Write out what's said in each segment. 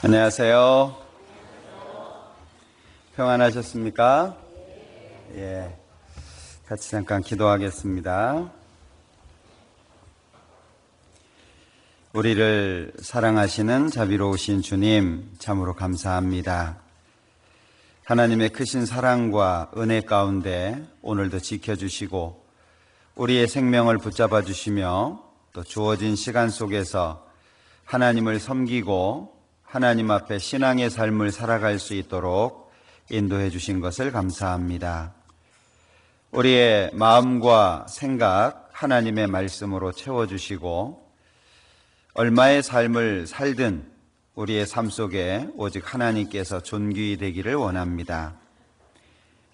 안녕하세요. 평안하셨습니까? 같이 잠깐 기도하겠습니다. 우리를 사랑하시는 자비로우신 주님, 참으로 감사합니다. 하나님의 크신 사랑과 은혜 가운데 오늘도 지켜주시고 우리의 생명을 붙잡아 주시며 또 주어진 시간 속에서 하나님을 섬기고 하나님 앞에 신앙의 삶을 살아갈 수 있도록 인도해 주신 것을 감사합니다. 우리의 마음과 생각 하나님의 말씀으로 채워주시고 얼마의 삶을 살든 우리의 삶 속에 오직 하나님께서 존귀 되기를 원합니다.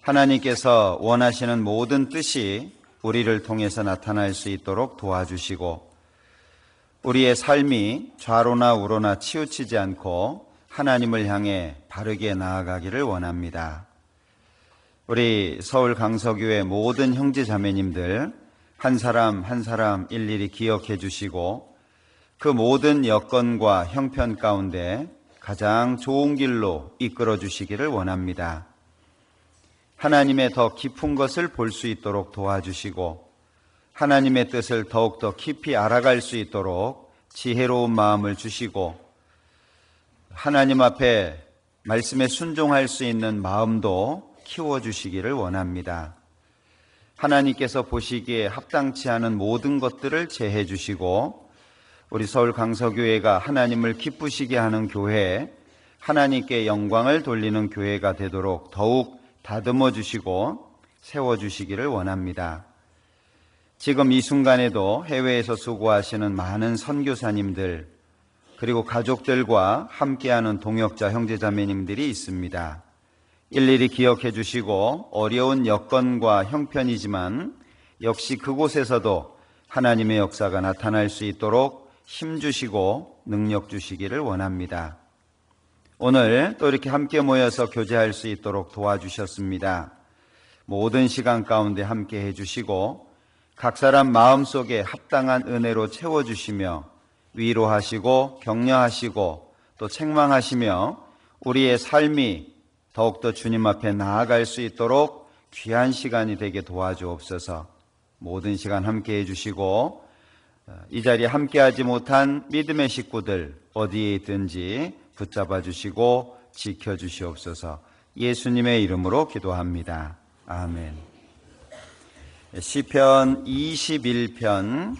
하나님께서 원하시는 모든 뜻이 우리를 통해서 나타날 수 있도록 도와주시고 우리의 삶이 좌로나 우로나 치우치지 않고 하나님을 향해 바르게 나아가기를 원합니다. 우리 서울 강서교회 모든 형제 자매님들 한 사람 한 사람 일일이 기억해 주시고 그 모든 여건과 형편 가운데 가장 좋은 길로 이끌어 주시기를 원합니다. 하나님의 더 깊은 것을 볼 수 있도록 도와주시고 하나님의 뜻을 더욱더 깊이 알아갈 수 있도록 지혜로운 마음을 주시고 하나님 앞에 말씀에 순종할 수 있는 마음도 키워주시기를 원합니다. 하나님께서 보시기에 합당치 않은 모든 것들을 제해 주시고 우리 서울 강서교회가 하나님을 기쁘시게 하는 교회, 하나님께 영광을 돌리는 교회가 되도록 더욱 다듬어 주시고 세워주시기를 원합니다. 지금 이 순간에도 해외에서 수고하시는 많은 선교사님들 그리고 가족들과 함께하는 동역자 형제자매님들이 있습니다. 일일이 기억해 주시고 어려운 여건과 형편이지만 역시 그곳에서도 하나님의 역사가 나타날 수 있도록 힘주시고 능력 주시기를 원합니다. 오늘 또 이렇게 함께 모여서 교제할 수 있도록 도와주셨습니다. 모든 시간 가운데 함께 해주시고 각 사람 마음속에 합당한 은혜로 채워주시며 위로하시고 격려하시고 또 책망하시며 우리의 삶이 더욱더 주님 앞에 나아갈 수 있도록 귀한 시간이 되게 도와주옵소서. 모든 시간 함께 해주시고 이 자리에 함께하지 못한 믿음의 식구들 어디에 있든지 붙잡아 주시고 지켜주시옵소서. 예수님의 이름으로 기도합니다. 아멘. 시편 21편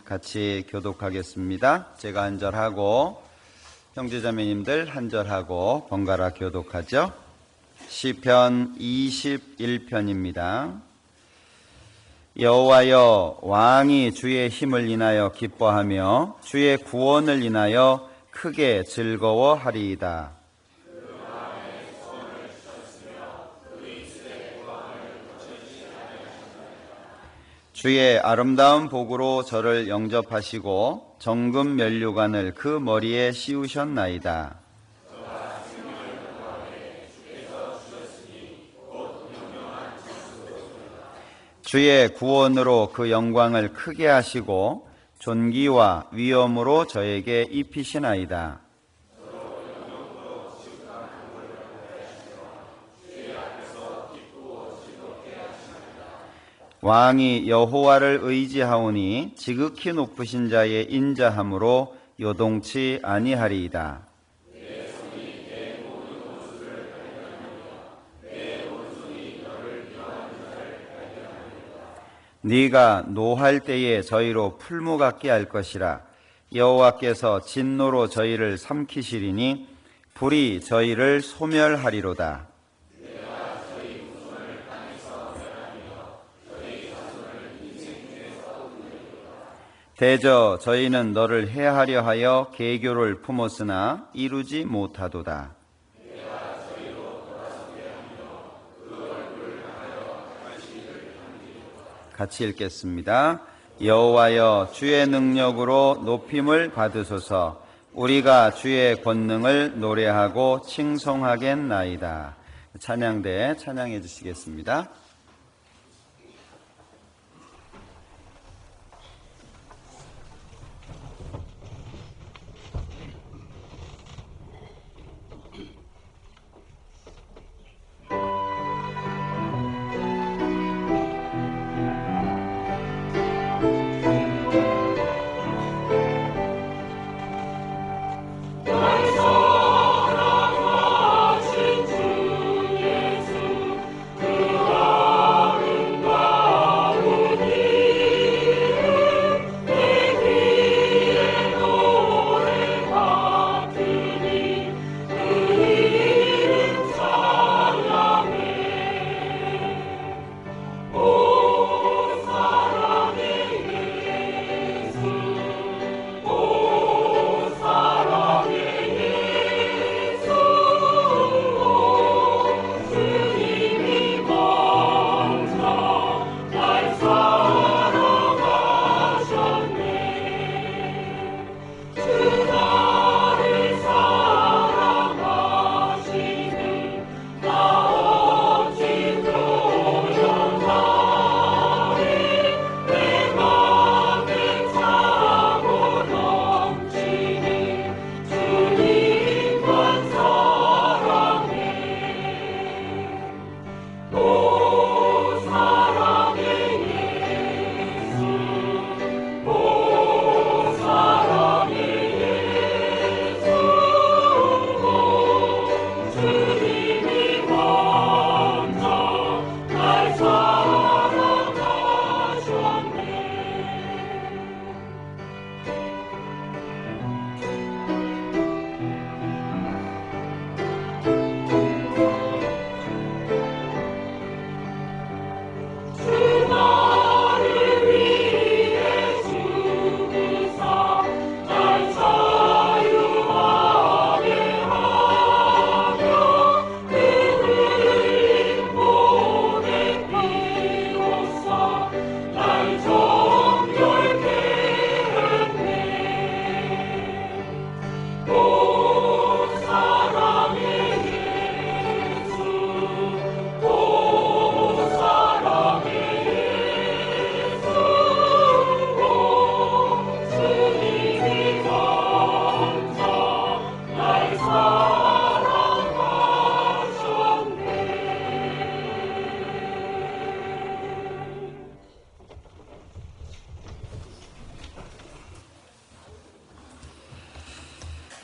같이 교독하겠습니다. 제가 한 절하고 형제자매님들 한 절하고 번갈아 교독하죠. 시편 21편입니다. 여호와여, 왕이 주의 힘을 인하여 기뻐하며 주의 구원을 인하여 크게 즐거워하리이다. 주의 아름다운 복으로 저를 영접하시고 정금 면류관을 그 머리에 씌우셨나이다. 주의 구원으로 그 영광을 크게 하시고 존귀와 위엄으로 저에게 입히시나이다. 왕이 여호와를 의지하오니 지극히 높으신 자의 인자함으로 요동치 아니하리이다. 네가 노할 때에 저희로 풀무 같게 할 것이라. 여호와께서 진노로 저희를 삼키시리니 불이 저희를 소멸하리로다. 대저 저희는 너를 해하려 하여 계교를 품었으나 이루지 못하도다. 같이 읽겠습니다. 여호와여, 주의 능력으로 높임을 받으소서. 우리가 주의 권능을 노래하고 칭송하겠나이다. 찬양대 찬양해 주시겠습니다.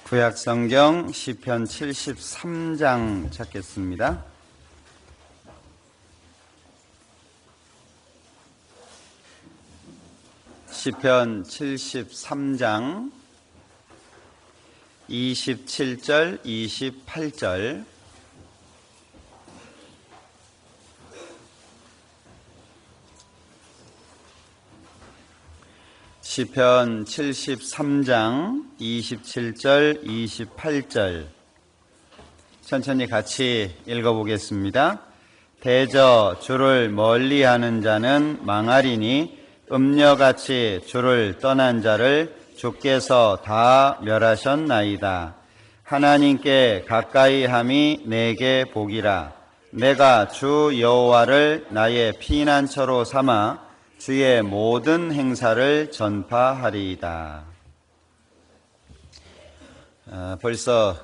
구약성경 시편 73장 찾겠습니다. 시편 73장 27절, 28절. 시편 73장 27절, 28절 천천히 같이 읽어보겠습니다. 대저 주를 멀리하는 자는 망하리니 음녀같이 주를 떠난 자를 주께서 다 멸하셨나이다. 하나님께 가까이함이 내게 복이라. 내가 주 여호와를 나의 피난처로 삼아 주의 모든 행사를 전파하리이다. 벌써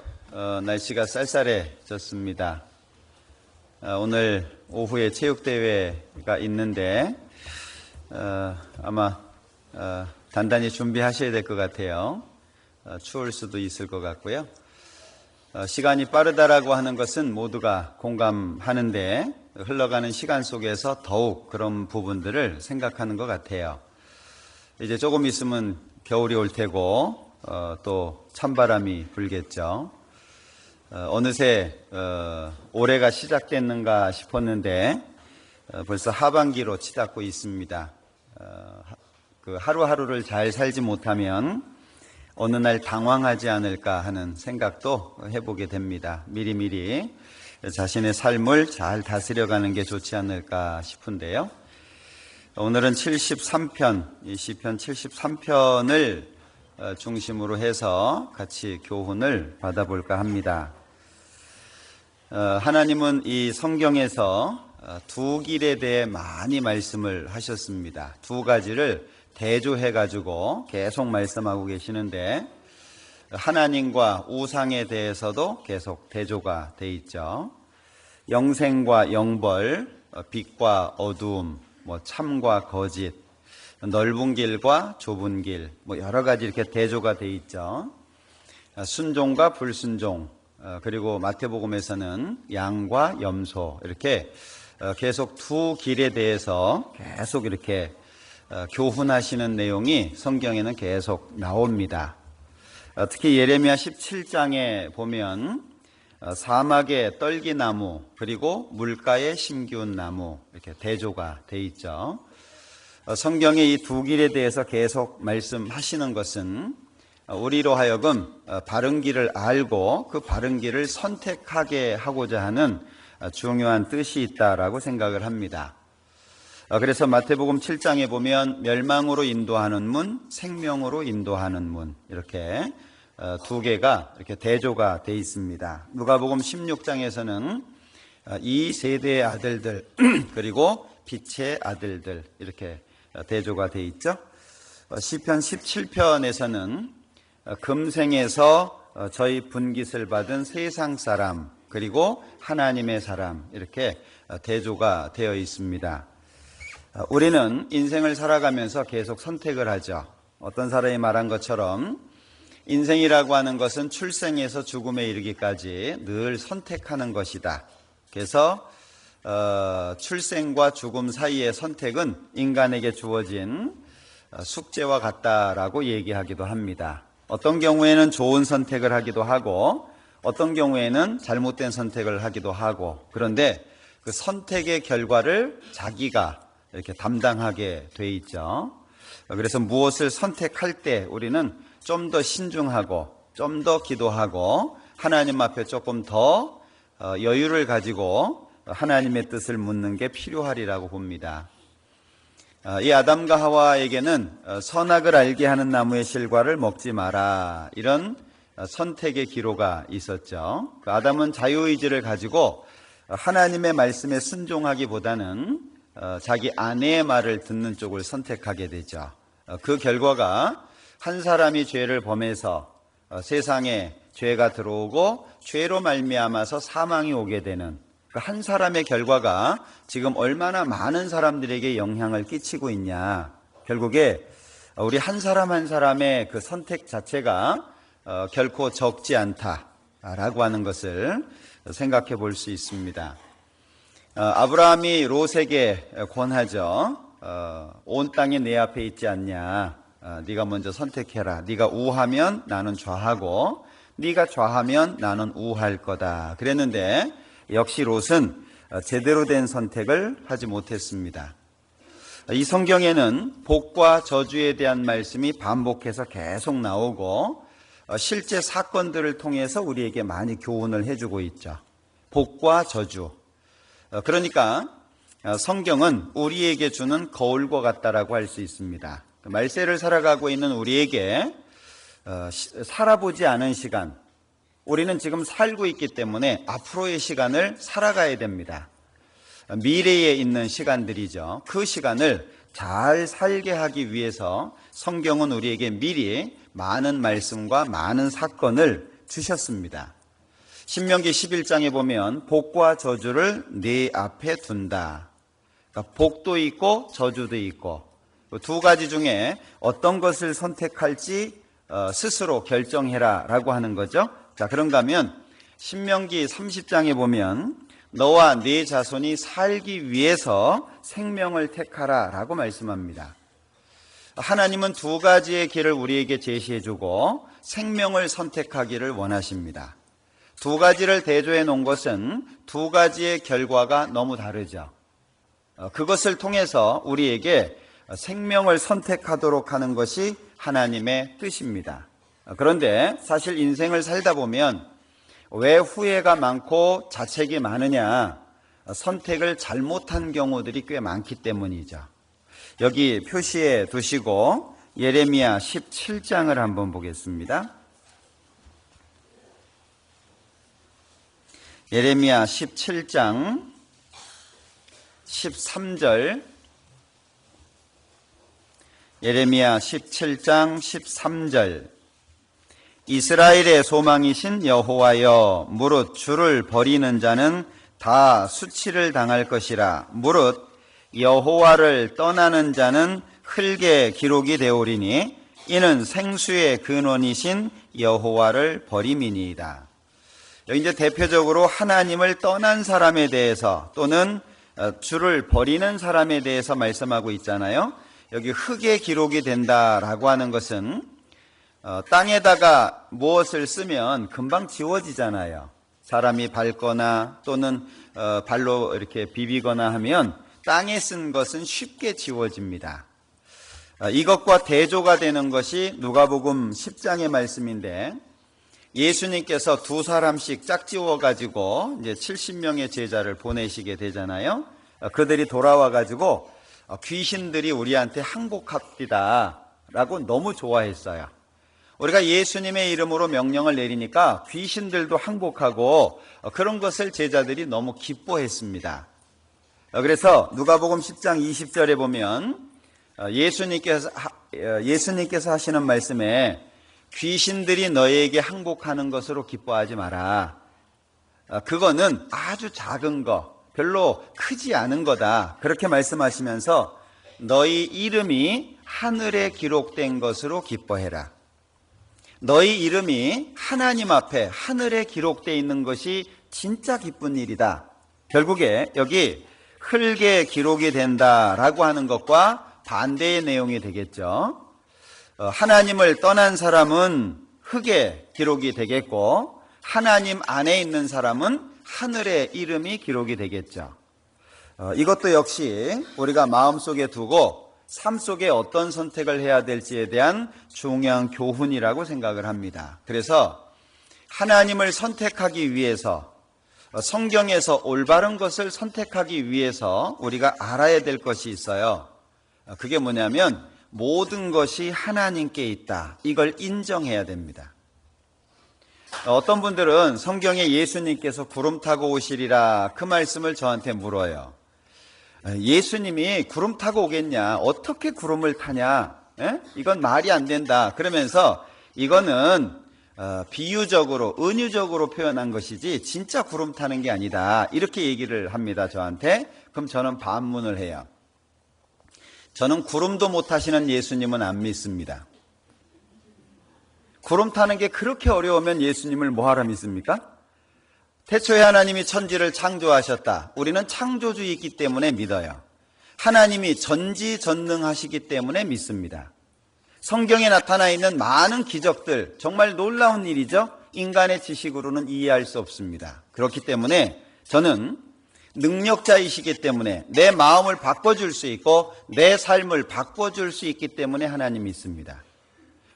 날씨가 쌀쌀해졌습니다. 오늘 오후에 체육대회가 있는데 아마 단단히 준비하셔야 될 것 같아요. 추울 수도 있을 것 같고요. 시간이 빠르다라고 하는 것은 모두가 공감하는데 흘러가는 시간 속에서 더욱 그런 부분들을 생각하는 것 같아요. 이제 조금 있으면 겨울이 올 테고 또 찬바람이 불겠죠. 어느새 올해가 시작됐는가 싶었는데 벌써 하반기로 치닫고 있습니다. 그 하루하루를 잘 살지 못하면 어느 날 당황하지 않을까 하는 생각도 해보게 됩니다. 미리미리 자신의 삶을 잘 다스려가는 게 좋지 않을까 싶은데요. 오늘은 73편, 이 시편 73편을 중심으로 해서 같이 교훈을 받아볼까 합니다. 하나님은 이 성경에서 두 길에 대해 많이 말씀을 하셨습니다. 두 가지를 대조해가지고 계속 말씀하고 계시는데 하나님과 우상에 대해서도 계속 대조가 돼 있죠. 영생과 영벌, 빛과 어두움, 참과 거짓, 넓은 길과 좁은 길, 여러 가지 이렇게 대조가 돼 있죠. 순종과 불순종, 그리고 마태복음에서는 양과 염소, 이렇게 계속 두 길에 대해서 계속 이렇게 교훈하시는 내용이 성경에는 계속 나옵니다. 특히 예레미야 17장에 보면 사막의 떨기나무 그리고 물가에 심기운 나무 이렇게 대조가 돼 있죠. 성경의 이 두 길에 대해서 계속 말씀하시는 것은 우리로 하여금 바른 길을 알고 그 바른 길을 선택하게 하고자 하는 중요한 뜻이 있다라고 생각을 합니다. 그래서 마태복음 7장에 보면 멸망으로 인도하는 문, 생명으로 인도하는 문 이렇게 두 개가 이렇게 대조가 돼 있습니다. 누가복음 16장에서는 이 세대의 아들들 그리고 빛의 아들들 이렇게 대조가 돼 있죠. 시편 17편에서는 금생에서 저희 분깃을 받은 세상 사람 그리고 하나님의 사람 이렇게 대조가 되어 있습니다. 우리는 인생을 살아가면서 계속 선택을 하죠. 어떤 사람이 말한 것처럼 인생이라고 하는 것은 출생에서 죽음에 이르기까지 늘 선택하는 것이다. 그래서 출생과 죽음 사이의 선택은 인간에게 주어진 숙제와 같다라고 얘기하기도 합니다. 어떤 경우에는 좋은 선택을 하기도 하고 어떤 경우에는 잘못된 선택을 하기도 하고 그런데 그 선택의 결과를 자기가 이렇게 담당하게 돼 있죠. 그래서 무엇을 선택할 때 우리는 좀 더 신중하고 좀 더 기도하고 하나님 앞에 조금 더 여유를 가지고 하나님의 뜻을 묻는 게 필요하리라고 봅니다. 이 아담과 하와에게는 선악을 알게 하는 나무의 실과를 먹지 마라 이런 선택의 기로가 있었죠. 아담은 자유의지를 가지고 하나님의 말씀에 순종하기보다는 자기 아내의 말을 듣는 쪽을 선택하게 되죠. 그 결과가 한 사람이 죄를 범해서 세상에 죄가 들어오고 죄로 말미암아서 사망이 오게 되는 그 한 사람의 결과가 지금 얼마나 많은 사람들에게 영향을 끼치고 있냐. 결국에 우리 한 사람 한 사람의 그 선택 자체가 결코 적지 않다라고 하는 것을 생각해 볼 수 있습니다. 아브라함이 롯에게 권하죠. 온 땅이 내 앞에 있지 않냐. 네가 먼저 선택해라. 네가 우하면 나는 좌하고 네가 좌하면 나는 우할 거다. 그랬는데 역시 롯은 제대로 된 선택을 하지 못했습니다. 이 성경에는 복과 저주에 대한 말씀이 반복해서 계속 나오고 실제 사건들을 통해서 우리에게 많이 교훈을 해주고 있죠. 복과 저주. 그러니까 성경은 우리에게 주는 거울과 같다라고 할 수 있습니다. 말세를 살아가고 있는 우리에게 살아보지 않은 시간, 우리는 지금 살고 있기 때문에 앞으로의 시간을 살아가야 됩니다. 미래에 있는 시간들이죠. 그 시간을 잘 살게 하기 위해서 성경은 우리에게 미리 많은 말씀과 많은 사건을 주셨습니다. 신명기 11장에 보면 복과 저주를 네 앞에 둔다. 그러니까 복도 있고 저주도 있고 두 가지 중에 어떤 것을 선택할지 스스로 결정해라 라고 하는 거죠. 자, 그런가 하면 신명기 30장에 보면 너와 네 자손이 살기 위해서 생명을 택하라 라고 말씀합니다. 하나님은 두 가지의 길을 우리에게 제시해주고 생명을 선택하기를 원하십니다. 두 가지를 대조해 놓은 것은 두 가지의 결과가 너무 다르죠. 그것을 통해서 우리에게 생명을 선택하도록 하는 것이 하나님의 뜻입니다. 그런데 사실 인생을 살다 보면 왜 후회가 많고 자책이 많으냐? 선택을 잘못한 경우들이 꽤 많기 때문이죠. 여기 표시해 두시고 예레미야 17장을 한번 보겠습니다. 예레미야 17장 13절, 예레미야 17장 13절. 이스라엘의 소망이신 여호와여, 무릇 주를 버리는 자는 다 수치를 당할 것이라. 무릇 여호와를 떠나는 자는 흙의 기록이 되오리니 이는 생수의 근원이신 여호와를 버림이니이다. 여기 이제 대표적으로 하나님을 떠난 사람에 대해서 또는 주를 버리는 사람에 대해서 말씀하고 있잖아요. 여기 흙의 기록이 된다라고 하는 것은 땅에다가 무엇을 쓰면 금방 지워지잖아요. 사람이 밟거나 또는 발로 이렇게 비비거나 하면 땅에 쓴 것은 쉽게 지워집니다. 이것과 대조가 되는 것이 누가복음 10장의 말씀인데 예수님께서 두 사람씩 짝지워 가지고 이제 70명의 제자를 보내시게 되잖아요. 그들이 돌아와 가지고 귀신들이 우리한테 항복합시다라고 너무 좋아했어요. 우리가 예수님의 이름으로 명령을 내리니까 귀신들도 항복하고 그런 것을 제자들이 너무 기뻐했습니다. 그래서 누가복음 10장 20절에 보면 예수님께서 하시는 말씀에 귀신들이 너에게 항복하는 것으로 기뻐하지 마라. 그거는 아주 작은 거, 별로 크지 않은 거다. 그렇게 말씀하시면서 너희 이름이 하늘에 기록된 것으로 기뻐해라. 너희 이름이 하나님 앞에 하늘에 기록되어 있는 것이 진짜 기쁜 일이다. 결국에 여기 흙에 기록이 된다라고 하는 것과 반대의 내용이 되겠죠. 하나님을 떠난 사람은 흙에 기록이 되겠고 하나님 안에 있는 사람은 하늘의 이름이 기록이 되겠죠. 이것도 역시 우리가 마음속에 두고 삶 속에 어떤 선택을 해야 될지에 대한 중요한 교훈이라고 생각을 합니다. 그래서 하나님을 선택하기 위해서 성경에서 올바른 것을 선택하기 위해서 우리가 알아야 될 것이 있어요. 그게 뭐냐면 모든 것이 하나님께 있다. 이걸 인정해야 됩니다. 어떤 분들은 성경에 예수님께서 구름 타고 오시리라 그 말씀을 저한테 물어요. 예수님이 구름 타고 오겠냐? 어떻게 구름을 타냐? 이건 말이 안 된다. 그러면서 이거는 비유적으로 은유적으로 표현한 것이지 진짜 구름 타는 게 아니다. 이렇게 얘기를 합니다. 저한테. 그럼 저는 반문을 해요. 저는 구름도 못 타시는 예수님은 안 믿습니다. 구름 타는 게 그렇게 어려우면 예수님을 뭐하러 믿습니까? 태초에 하나님이 천지를 창조하셨다. 우리는 창조주의이기 때문에 믿어요. 하나님이 전지전능하시기 때문에 믿습니다. 성경에 나타나 있는 많은 기적들, 정말 놀라운 일이죠. 인간의 지식으로는 이해할 수 없습니다. 그렇기 때문에 저는 능력자이시기 때문에 내 마음을 바꿔줄 수 있고 내 삶을 바꿔줄 수 있기 때문에 하나님 믿습니다.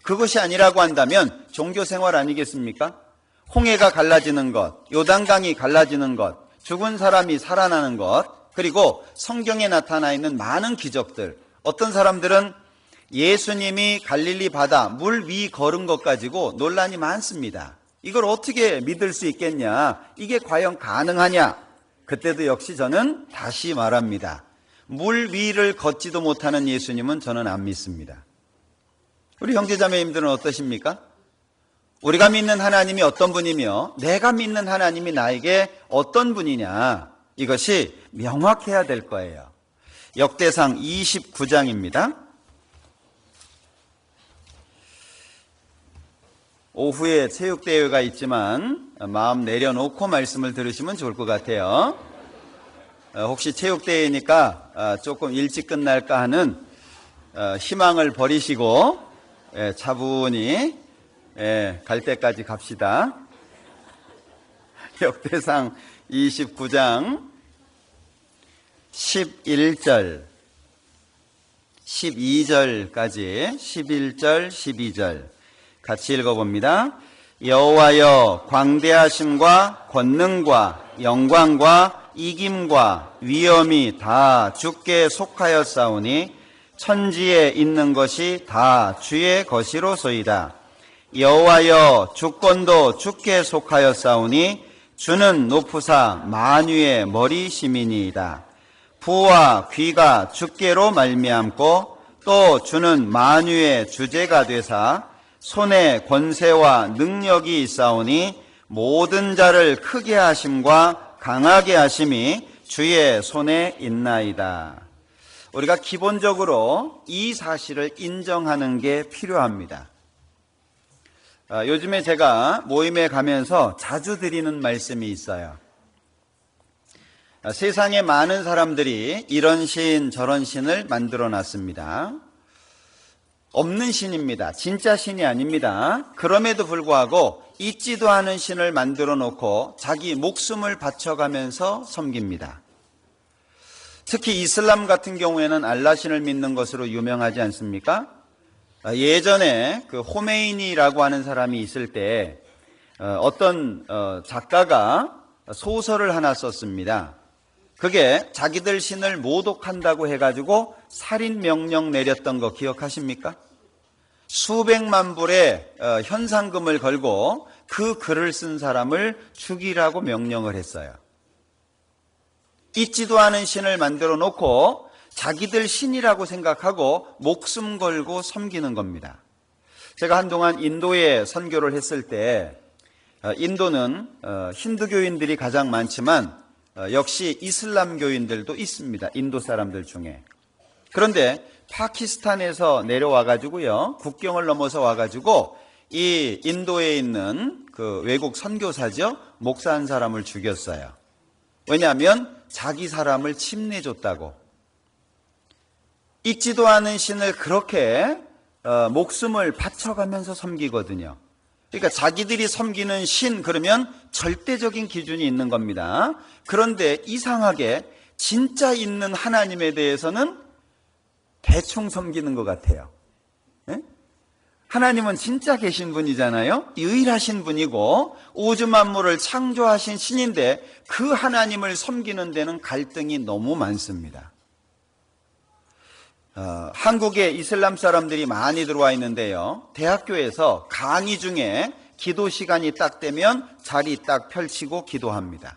그것이 아니라고 한다면 종교생활 아니겠습니까? 홍해가 갈라지는 것, 요단강이 갈라지는 것, 죽은 사람이 살아나는 것, 그리고 성경에 나타나 있는 많은 기적들. 어떤 사람들은 예수님이 갈릴리 바다 물 위 걸은 것 가지고 논란이 많습니다. 이걸 어떻게 믿을 수 있겠냐? 이게 과연 가능하냐? 그때도 역시 저는 다시 말합니다. 물 위를 걷지도 못하는 예수님은 저는 안 믿습니다. 우리 형제자매님들은 어떠십니까? 우리가 믿는 하나님이 어떤 분이며 내가 믿는 하나님이 나에게 어떤 분이냐, 이것이 명확해야 될 거예요. 역대상 29장입니다. 오후에 체육대회가 있지만 마음 내려놓고 말씀을 들으시면 좋을 것 같아요. 혹시 체육대회니까 조금 일찍 끝날까 하는 희망을 버리시고 차분히 갈 때까지 갑시다. 역대상 29장 11절 12절까지 11절 12절 같이 읽어봅니다. 여호와여, 광대하심과 권능과 영광과 이김과 위엄이 다 주께 속하였사오니 천지에 있는 것이 다 주의 것이로소이다. 여호와여, 주권도 주께 속하였사오니 주는 높으사 만유의 머리심이니이다. 부와 귀가 주께로 말미암고 또 주는 만유의 주제가 되사 손에 권세와 능력이 있사오니 모든 자를 크게 하심과 강하게 하심이 주의 손에 있나이다. 우리가 기본적으로 이 사실을 인정하는 게 필요합니다. 요즘에 제가 모임에 가면서 자주 드리는 말씀이 있어요. 세상에 많은 사람들이 이런 신 저런 신을 만들어 놨습니다. 없는 신입니다. 진짜 신이 아닙니다. 그럼에도 불구하고 있지도 않은 신을 만들어 놓고 자기 목숨을 바쳐가면서 섬깁니다. 특히 이슬람 같은 경우에는 알라신을 믿는 것으로 유명하지 않습니까? 예전에 그 호메이니라고 하는 사람이 있을 때 어떤 작가가 소설을 하나 썼습니다. 그게 자기들 신을 모독한다고 해가지고 살인 명령 내렸던 거 기억하십니까? 수백만 불의 현상금을 걸고 그 글을 쓴 사람을 죽이라고 명령을 했어요. 있지도 않은 신을 만들어 놓고 자기들 신이라고 생각하고 목숨 걸고 섬기는 겁니다. 제가 한동안 인도에 선교를 했을 때 인도는 힌두교인들이 가장 많지만 역시 이슬람교인들도 있습니다. 인도 사람들 중에. 그런데 파키스탄에서 내려와가지고요, 국경을 넘어서 와가지고 이 인도에 있는 그 외국 선교사죠, 목사 한 사람을 죽였어요. 왜냐하면 자기 사람을 침내줬다고. 있지도 않은 신을 그렇게 목숨을 바쳐가면서 섬기거든요. 그러니까 자기들이 섬기는 신, 그러면 절대적인 기준이 있는 겁니다. 그런데 이상하게 진짜 있는 하나님에 대해서는 대충 섬기는 것 같아요. 네? 하나님은 진짜 계신 분이잖아요. 유일하신 분이고 우주 만물을 창조하신 신인데 그 하나님을 섬기는 데는 갈등이 너무 많습니다. 한국에 이슬람 사람들이 많이 들어와 있는데요, 대학교에서 강의 중에 기도 시간이 딱 되면 자리 딱 펼치고 기도합니다.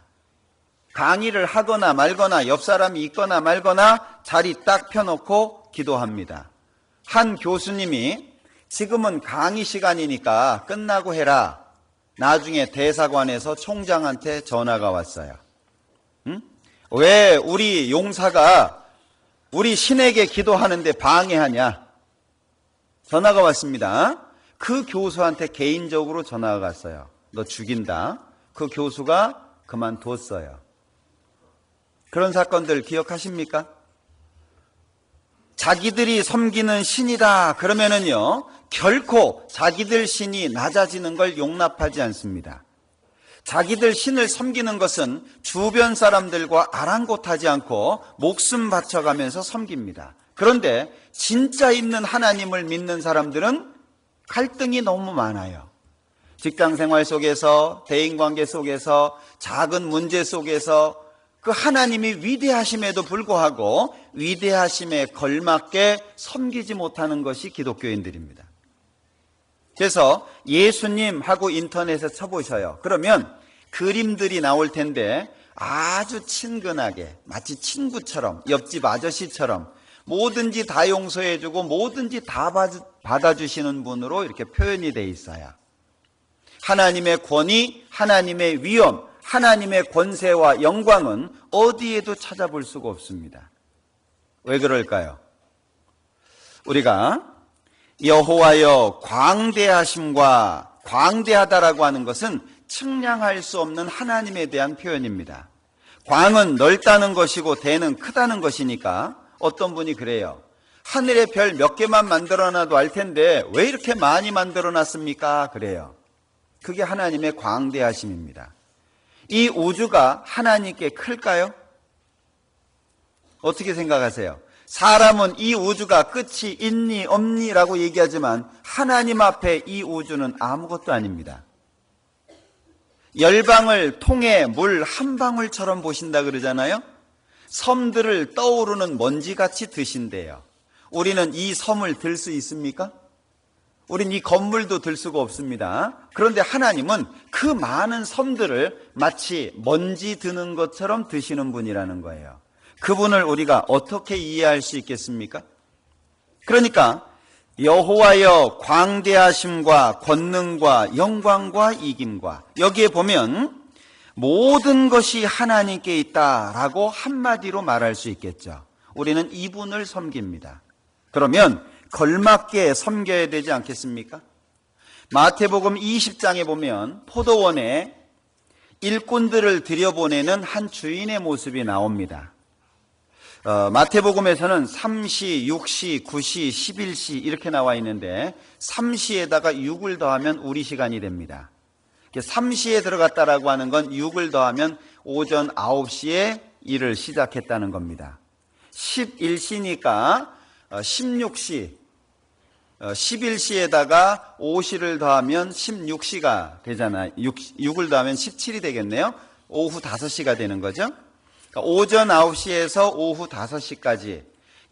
강의를 하거나 말거나 옆 사람이 있거나 말거나 자리 딱 펴놓고 기도합니다. 한 교수님이 지금은 강의 시간이니까 끝나고 해라. 나중에 대사관에서 총장한테 전화가 왔어요. 왜 우리 용사가 우리 신에게 기도하는데 방해하냐? 전화가 왔습니다. 그 교수한테 개인적으로 전화가 갔어요. 너 죽인다. 그 교수가 그만뒀어요. 그런 사건들 기억하십니까? 자기들이 섬기는 신이다 그러면은요, 결코 자기들 신이 낮아지는 걸 용납하지 않습니다. 자기들 신을 섬기는 것은 주변 사람들과 아랑곳하지 않고 목숨 바쳐가면서 섬깁니다. 그런데 진짜 있는 하나님을 믿는 사람들은 갈등이 너무 많아요. 직장 생활 속에서, 대인관계 속에서, 작은 문제 속에서 그 하나님이 위대하심에도 불구하고 위대하심에 걸맞게 섬기지 못하는 것이 기독교인들입니다. 그래서 예수님하고 인터넷에 쳐보셔요. 그러면 그림들이 나올 텐데 아주 친근하게 마치 친구처럼, 옆집 아저씨처럼 뭐든지 다 용서해주고 뭐든지 다 받아주시는 분으로 이렇게 표현이 돼 있어요. 하나님의 권위, 하나님의 위엄, 하나님의 권세와 영광은 어디에도 찾아볼 수가 없습니다. 왜 그럴까요? 우리가 여호와여 광대하심과 광대하다라고 하는 것은 측량할 수 없는 하나님에 대한 표현입니다. 광은 넓다는 것이고 대는 크다는 것이니까 어떤 분이 그래요. 하늘의 별 몇 개만 만들어놔도 알 텐데 왜 이렇게 많이 만들어놨습니까? 그래요. 그게 하나님의 광대하심입니다. 이 우주가 하나님께 클까요? 어떻게 생각하세요? 사람은 이 우주가 끝이 있니 없니라고 얘기하지만 하나님 앞에 이 우주는 아무것도 아닙니다. 열방을 통해 물 한 방울처럼 보신다 그러잖아요. 섬들을 떠오르는 먼지같이 드신대요. 우리는 이 섬을 들 수 있습니까? 우린 이 건물도 들 수가 없습니다. 그런데 하나님은 그 많은 섬들을 마치 먼지 드는 것처럼 드시는 분이라는 거예요. 그분을 우리가 어떻게 이해할 수 있겠습니까? 그러니까 여호와여 광대하심과 권능과 영광과 이김과, 여기에 보면 모든 것이 하나님께 있다라고 한마디로 말할 수 있겠죠. 우리는 이분을 섬깁니다. 그러면 걸맞게 섬겨야 되지 않겠습니까? 마태복음 20장에 보면 포도원에 일꾼들을 들여보내는 한 주인의 모습이 나옵니다. 마태복음에서는 3시, 6시, 9시, 11시 이렇게 나와 있는데 3시에다가 6을 더하면 우리 시간이 됩니다. 3시에 들어갔다라고 하는 건 6을 더하면 오전 9시에 일을 시작했다는 겁니다. 11시니까 16시, 11시에다가 5시를 더하면 16시가 되잖아요. 6을 더하면 17이 되겠네요. 오후 5시가 되는 거죠. 오전 9시에서 오후 5시까지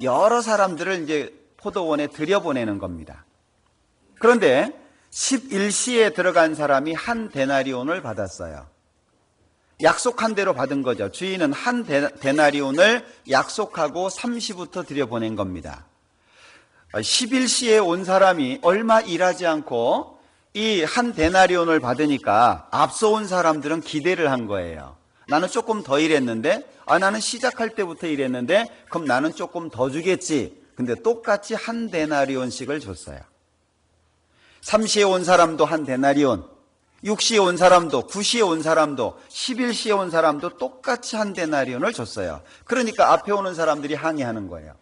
여러 사람들을 이제 포도원에 들여보내는 겁니다. 그런데 11시에 들어간 사람이 한 데나리온을 받았어요. 약속한 대로 받은 거죠. 주인은 한 데나리온을 약속하고 3시부터 들여보낸 겁니다. 11시에 온 사람이 얼마 일하지 않고 이 한 데나리온을 받으니까 앞서 온 사람들은 기대를 한 거예요. 나는 조금 더 일했는데, 나는 시작할 때부터 일했는데, 그럼 나는 조금 더 주겠지. 근데 똑같이 한 데나리온씩을 줬어요. 3시에 온 사람도 한 데나리온, 6시에 온 사람도, 9시에 온 사람도, 11시에 온 사람도 똑같이 한 데나리온을 줬어요. 그러니까 앞에 오는 사람들이 항의하는 거예요.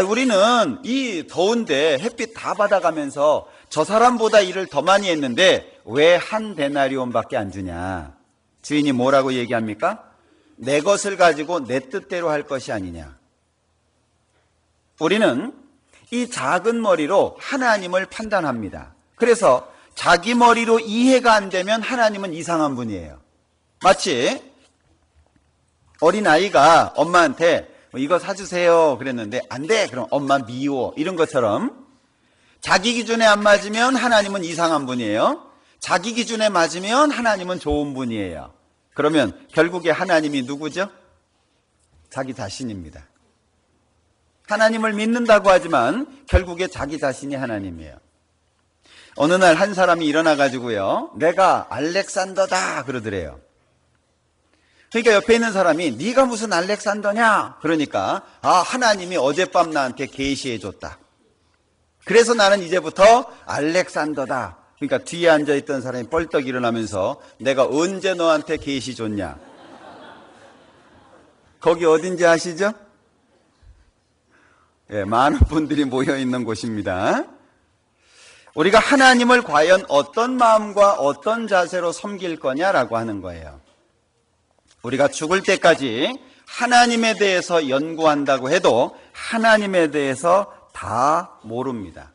우리는 이 더운데 햇빛 다 받아가면서 저 사람보다 일을 더 많이 했는데 왜 한 데나리온밖에 안 주냐? 주인이 뭐라고 얘기합니까? 내 것을 가지고 내 뜻대로 할 것이 아니냐. 우리는 이 작은 머리로 하나님을 판단합니다. 그래서 자기 머리로 이해가 안 되면 하나님은 이상한 분이에요. 마치 어린아이가 엄마한테 이거 사주세요 그랬는데 안 돼, 그럼 엄마 미워, 이런 것처럼 자기 기준에 안 맞으면 하나님은 이상한 분이에요. 자기 기준에 맞으면 하나님은 좋은 분이에요. 그러면 결국에 하나님이 누구죠? 자기 자신입니다. 하나님을 믿는다고 하지만 결국에 자기 자신이 하나님이에요. 어느 날 한 사람이 일어나 가지고요, 내가 알렉산더다 그러더래요. 그러니까 옆에 있는 사람이 네가 무슨 알렉산더냐? 그러니까 하나님이 어젯밤 나한테 계시해 줬다. 그래서 나는 이제부터 알렉산더다. 그러니까 뒤에 앉아있던 사람이 뻘떡 일어나면서 내가 언제 너한테 계시 줬냐. 거기 어딘지 아시죠? 예, 많은 분들이 모여있는 곳입니다. 우리가 하나님을 과연 어떤 마음과 어떤 자세로 섬길 거냐라고 하는 거예요. 우리가 죽을 때까지 하나님에 대해서 연구한다고 해도 하나님에 대해서 다 모릅니다.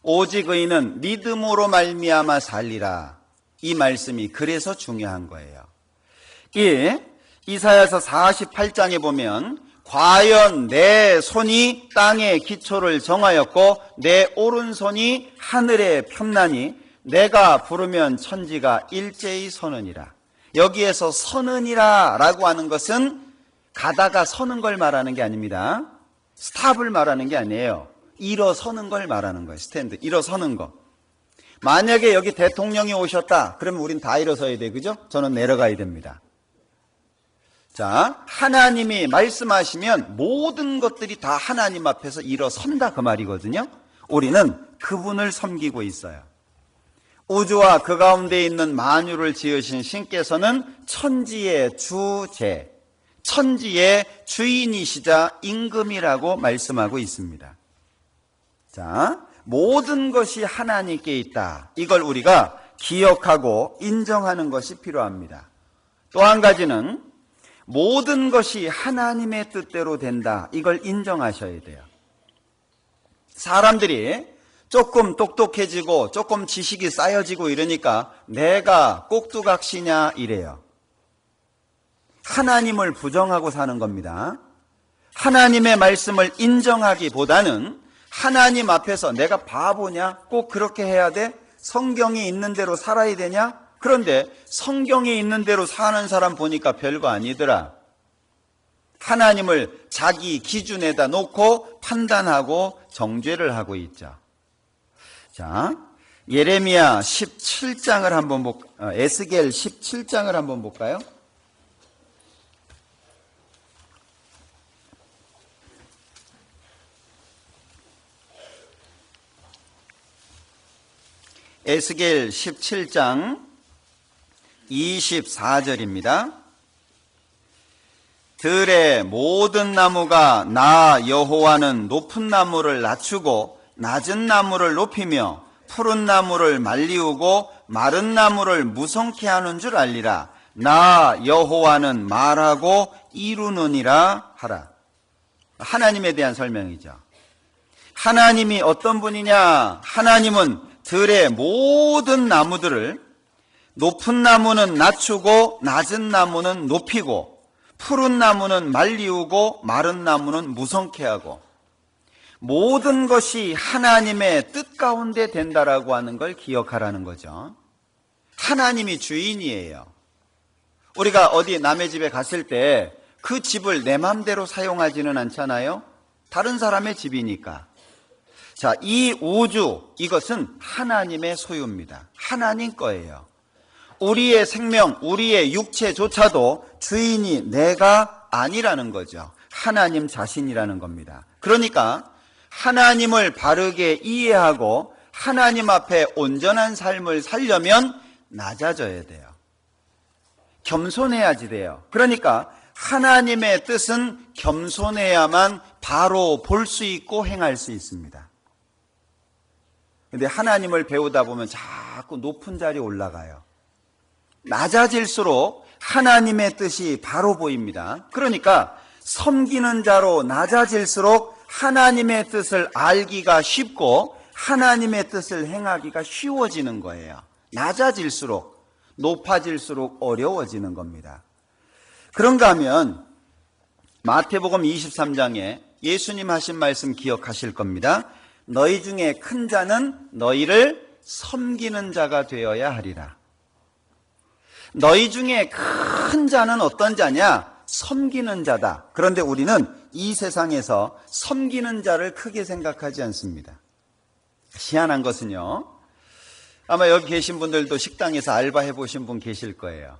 오직 의인은 믿음으로 말미암아 살리라. 이 말씀이 그래서 중요한 거예요. 이사야서 48장에 보면 과연 내 손이 땅의 기초를 정하였고 내 오른손이 하늘에 폈나니 내가 부르면 천지가 일제히 서느니라. 여기에서 서느니라 라고 하는 것은 가다가 서는 걸 말하는 게 아닙니다. 스탑을 말하는 게 아니에요. 일어서는 걸 말하는 거예요. 스탠드, 일어서는 거. 만약에 여기 대통령이 오셨다 그러면 우린 다 일어서야 돼, 그죠? 저는 내려가야 됩니다. 자, 하나님이 말씀하시면 모든 것들이 다 하나님 앞에서 일어선다 그 말이거든요. 우리는 그분을 섬기고 있어요. 우주와 그 가운데 있는 만유를 지으신 신께서는 천지의 주제, 천지의 주인이시자 임금이라고 말씀하고 있습니다. 자, 모든 것이 하나님께 있다. 이걸 우리가 기억하고 인정하는 것이 필요합니다. 또 한 가지는 모든 것이 하나님의 뜻대로 된다. 이걸 인정하셔야 돼요. 사람들이 조금 똑똑해지고 조금 지식이 쌓여지고 이러니까 내가 꼭두각시냐 이래요. 하나님을 부정하고 사는 겁니다. 하나님의 말씀을 인정하기보다는 하나님 앞에서 내가 바보냐? 꼭 그렇게 해야 돼? 성경이 있는 대로 살아야 되냐? 그런데 성경이 있는 대로 사는 사람 보니까 별거 아니더라. 하나님을 자기 기준에다 놓고 판단하고 정죄를 하고 있죠. 자, 예레미야 17장을 한번 에스겔 17장을 한번 볼까요? 에스겔 17장 24절입니다. 들의 모든 나무가 나 여호와는 높은 나무를 낮추고 낮은 나무를 높이며 푸른 나무를 말리우고 마른 나무를 무성케 하는 줄 알리라. 나 여호와는 말하고 이루느니라 하라. 하나님에 대한 설명이죠. 하나님이 어떤 분이냐? 하나님은 들의 모든 나무들을 높은 나무는 낮추고 낮은 나무는 높이고 푸른 나무는 말리우고 마른 나무는 무성케 하고 모든 것이 하나님의 뜻 가운데 된다라고 하는 걸 기억하라는 거죠. 하나님이 주인이에요. 우리가 어디 남의 집에 갔을 때 그 집을 내 맘대로 사용하지는 않잖아요. 다른 사람의 집이니까. 자, 이 우주, 이것은 하나님의 소유입니다. 하나님 거예요. 우리의 생명, 우리의 육체조차도 주인이 내가 아니라는 거죠. 하나님 자신이라는 겁니다. 그러니까 하나님을 바르게 이해하고 하나님 앞에 온전한 삶을 살려면 낮아져야 돼요. 겸손해야지 돼요. 그러니까 하나님의 뜻은 겸손해야만 바로 볼 수 있고 행할 수 있습니다. 근데 하나님을 배우다 보면 자꾸 높은 자리에 올라가요. 낮아질수록 하나님의 뜻이 바로 보입니다. 그러니까 섬기는 자로 낮아질수록 하나님의 뜻을 알기가 쉽고 하나님의 뜻을 행하기가 쉬워지는 거예요. 낮아질수록, 높아질수록 어려워지는 겁니다. 그런가 하면 마태복음 23장에 예수님 하신 말씀 기억하실 겁니다. 너희 중에 큰 자는 너희를 섬기는 자가 되어야 하리라. 너희 중에 큰 자는 어떤 자냐? 섬기는 자다. 그런데 우리는 이 세상에서 섬기는 자를 크게 생각하지 않습니다. 희한한 것은요, 아마 여기 계신 분들도 식당에서 알바해 보신 분 계실 거예요.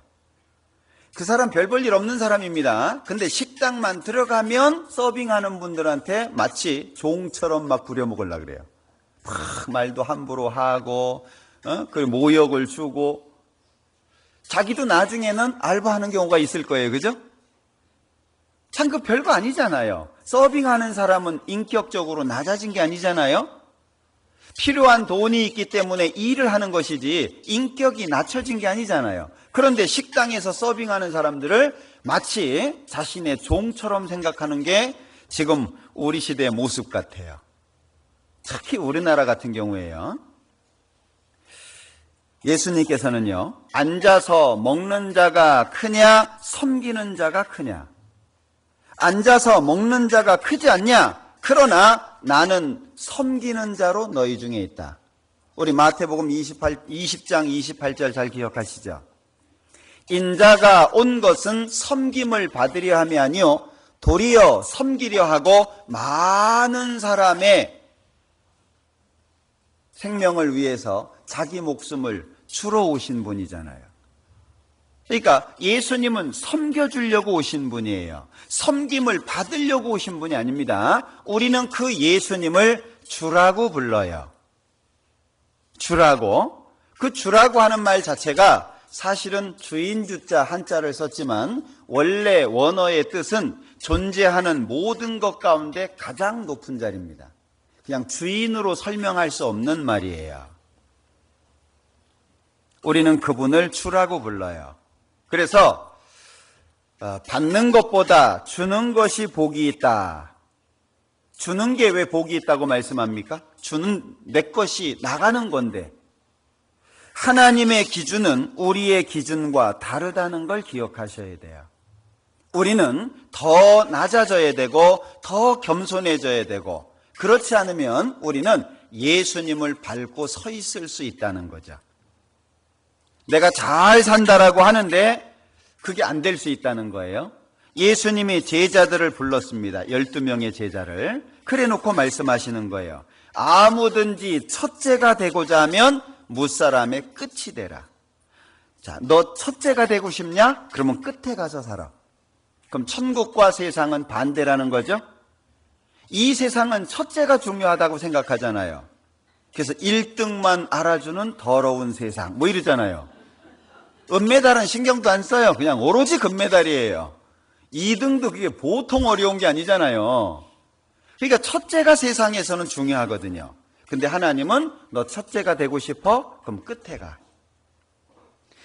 그 사람 별 볼 일 없는 사람입니다. 근데 식당만 들어가면 서빙하는 분들한테 마치 종처럼 막 부려먹으려고 그래요. 막 말도 함부로 하고, 그 모욕을 주고, 자기도 나중에는 알바하는 경우가 있을 거예요. 그죠? 참 그 별거 아니잖아요. 서빙하는 사람은 인격적으로 낮아진 게 아니잖아요. 필요한 돈이 있기 때문에 일을 하는 것이지 인격이 낮춰진 게 아니잖아요. 그런데 식당에서 서빙하는 사람들을 마치 자신의 종처럼 생각하는 게 지금 우리 시대의 모습 같아요. 특히 우리나라 같은 경우에요. 예수님께서는요, 앉아서 먹는 자가 크냐, 섬기는 자가 크냐. 앉아서 먹는 자가 크지 않냐? 그러나 나는 섬기는 자로 너희 중에 있다. 우리 마태복음 20장 28절 잘 기억하시죠? 인자가 온 것은 섬김을 받으려 함이 아니요 도리어 섬기려 하고 많은 사람의 생명을 위해서 자기 목숨을 주러 오신 분이잖아요. 그러니까 예수님은 섬겨주려고 오신 분이에요. 섬김을 받으려고 오신 분이 아닙니다. 우리는 그 예수님을 주라고 불러요. 주라고. 그 주라고 하는 말 자체가 사실은 주인주자 한자를 썼지만 원래 원어의 뜻은 존재하는 모든 것 가운데 가장 높은 자리입니다. 그냥 주인으로 설명할 수 없는 말이에요. 우리는 그분을 주라고 불러요. 그래서 받는 것보다 주는 것이 복이 있다. 주는 게 왜 복이 있다고 말씀합니까? 주는 내 것이 나가는 건데 하나님의 기준은 우리의 기준과 다르다는 걸 기억하셔야 돼요. 우리는 더 낮아져야 되고 더 겸손해져야 되고 그렇지 않으면 우리는 예수님을 밟고 서 있을 수 있다는 거죠. 내가 잘 산다라고 하는데 그게 안 될 수 있다는 거예요. 예수님이 제자들을 불렀습니다. 12명의 제자를. 그래 놓고 말씀하시는 거예요. 아무든지 첫째가 되고자 하면 무사람의 끝이 되라. 자, 너 첫째가 되고 싶냐? 그러면 끝에 가서 살아. 그럼 천국과 세상은 반대라는 거죠. 이 세상은 첫째가 중요하다고 생각하잖아요. 그래서 1등만 알아주는 더러운 세상 뭐 이러잖아요. 은메달은 신경도 안 써요. 그냥 오로지 금메달이에요. 2등도 그게 보통 어려운 게 아니잖아요. 그러니까 첫째가 세상에서는 중요하거든요. 근데 하나님은 너 첫째가 되고 싶어? 그럼 끝에 가.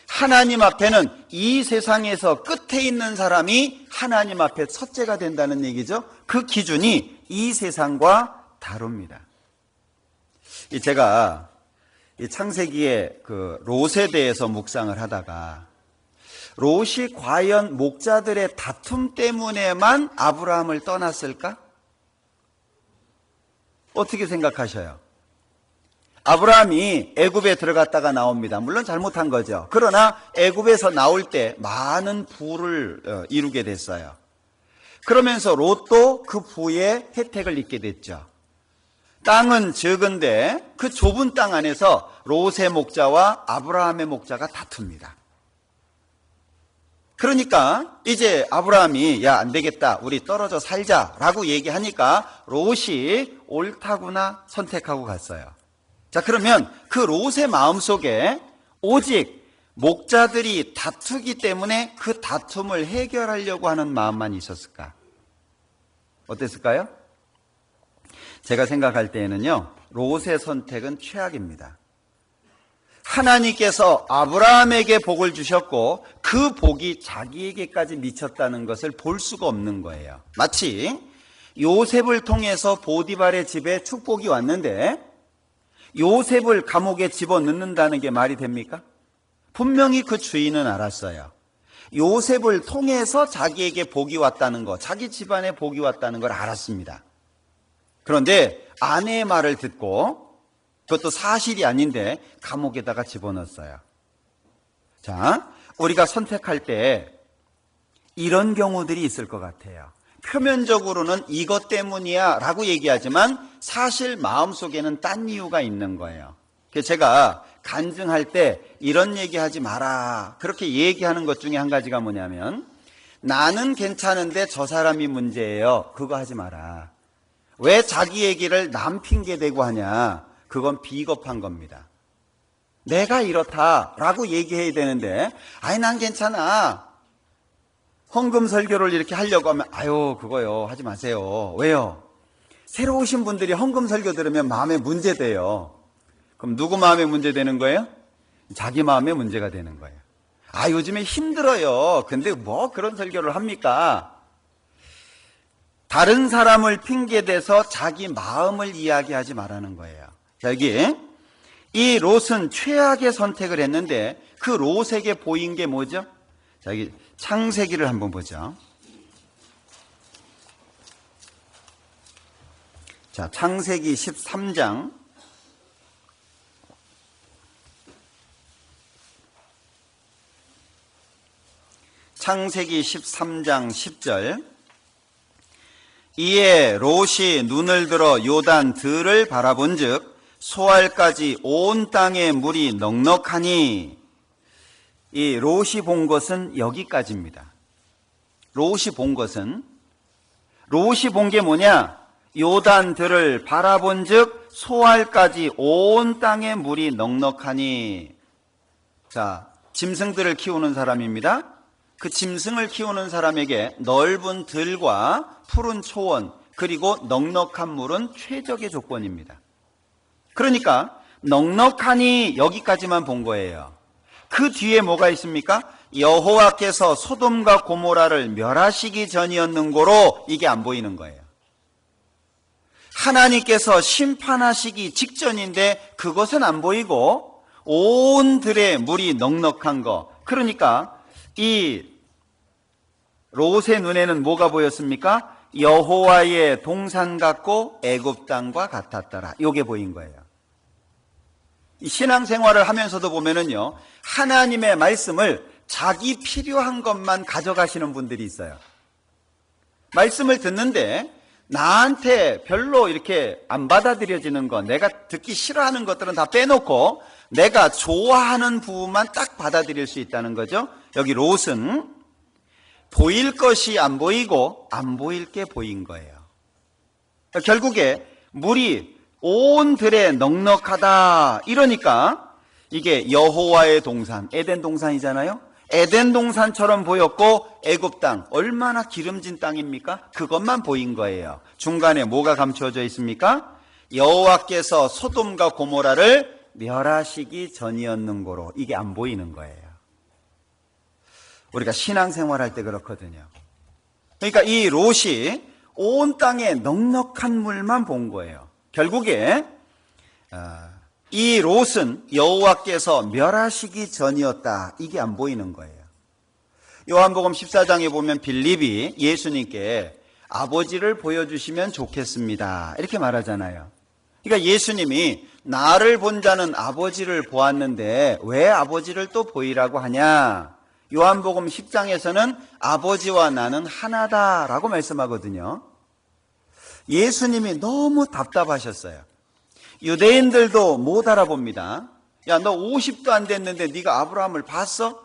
하나님 앞에는 이 세상에서 끝에 있는 사람이 하나님 앞에 첫째가 된다는 얘기죠. 그 기준이 이 세상과 다릅니다. 제가 이 창세기의 그 롯에 대해서 묵상을 하다가 롯이 과연 목자들의 다툼 때문에만 아브라함을 떠났을까? 어떻게 생각하셔요? 아브라함이 애굽에 들어갔다가 나옵니다. 물론 잘못한 거죠. 그러나 애굽에서 나올 때 많은 부를 이루게 됐어요. 그러면서 롯도 그 부의 혜택을 입게 됐죠. 땅은 적은데 그 좁은 땅 안에서 롯의 목자와 아브라함의 목자가 다툽니다. 그러니까 이제 아브라함이 야, 안 되겠다. 우리 떨어져 살자라고 얘기하니까 롯이 옳다구나 선택하고 갔어요. 자, 그러면 그 롯의 마음속에 오직 목자들이 다투기 때문에 그 다툼을 해결하려고 하는 마음만 있었을까? 어땠을까요? 제가 생각할 때에는요, 롯의 선택은 최악입니다. 하나님께서 아브라함에게 복을 주셨고 그 복이 자기에게까지 미쳤다는 것을 볼 수가 없는 거예요. 마치 요셉을 통해서 보디발의 집에 축복이 왔는데 요셉을 감옥에 집어넣는다는 게 말이 됩니까? 분명히 그 주인은 알았어요. 요셉을 통해서 자기에게 복이 왔다는 거, 자기 집안에 복이 왔다는 걸 알았습니다. 그런데 아내의 말을 듣고 그것도 사실이 아닌데 감옥에다가 집어넣었어요. 자, 우리가 선택할 때 이런 경우들이 있을 것 같아요. 표면적으로는 이것 때문이야 라고 얘기하지만 사실 마음속에는 딴 이유가 있는 거예요. 그래서 제가 간증할 때 이런 얘기하지 마라. 그렇게 얘기하는 것 중에 한 가지가 뭐냐면 나는 괜찮은데 저 사람이 문제예요. 그거 하지 마라. 왜 자기 얘기를 남 핑계 대고 하냐. 그건 비겁한 겁니다. 내가 이렇다라고 얘기해야 되는데 아니 난 괜찮아. 헌금 설교를 이렇게 하려고 하면 아유 그거요 하지 마세요. 왜요? 새로 오신 분들이 헌금 설교 들으면 마음에 문제돼요. 그럼 누구 마음에 문제되는 거예요? 자기 마음에 문제가 되는 거예요. 아 요즘에 힘들어요. 근데 뭐 그런 설교를 합니까? 다른 사람을 핑계대서 자기 마음을 이야기하지 말라는 거예요. 자 여기 이 롯은 최악의 선택을 했는데 그 롯에게 보인 게 뭐죠? 자 여기 창세기를 한번 보죠. 자 창세기 13장 창세기 13장 10절 이에 롯이 눈을 들어 요단 들을 바라본즉 소알까지 온 땅에 물이 넉넉하니 이 롯이 본 것은 여기까지입니다. 롯이 본 게 뭐냐? 요단 들을 바라본즉 소알까지 온 땅에 물이 넉넉하니. 자, 짐승들을 키우는 사람입니다. 그 짐승을 키우는 사람에게 넓은 들과 푸른 초원 그리고 넉넉한 물은 최적의 조건입니다. 그러니까 넉넉하니 여기까지만 본 거예요. 그 뒤에 뭐가 있습니까? 여호와께서 소돔과 고모라를 멸하시기 전이었는고로 이게 안 보이는 거예요. 하나님께서 심판하시기 직전인데 그것은 안 보이고 온 들에 물이 넉넉한 거. 그러니까 이 롯의 눈에는 뭐가 보였습니까? 여호와의 동산 같고 애굽 땅과 같았더라. 이게 보인 거예요. 이 신앙생활을 하면서도 보면은요, 하나님의 말씀을 자기 필요한 것만 가져가시는 분들이 있어요. 말씀을 듣는데 나한테 별로 이렇게 안 받아들여지는 거, 내가 듣기 싫어하는 것들은 다 빼놓고 내가 좋아하는 부분만 딱 받아들일 수 있다는 거죠. 여기 롯은 보일 것이 안 보이고 안 보일 게 보인 거예요. 결국에 물이 온 들에 넉넉하다 이러니까 이게 여호와의 동산, 에덴 동산이잖아요. 에덴 동산처럼 보였고 애굽 땅 얼마나 기름진 땅입니까? 그것만 보인 거예요. 중간에 뭐가 감추어져 있습니까? 여호와께서 소돔과 고모라를 멸하시기 전이었는고로 이게 안 보이는 거예요. 우리가 신앙생활할 때 그렇거든요. 그러니까 이 롯이 온 땅에 넉넉한 물만 본 거예요. 결국에 이 롯은 여호와께서 멸하시기 전이었다. 이게 안 보이는 거예요. 요한복음 14장에 보면 빌립이 예수님께 아버지를 보여주시면 좋겠습니다. 이렇게 말하잖아요. 그러니까 예수님이 나를 본 자는 아버지를 보았는데 왜 아버지를 또 보이라고 하냐? 요한복음 10장에서는 아버지와 나는 하나다라고 말씀하거든요. 예수님이 너무 답답하셨어요. 유대인들도 못 알아봅니다. 야, 너 50도 안 됐는데 네가 아브라함을 봤어?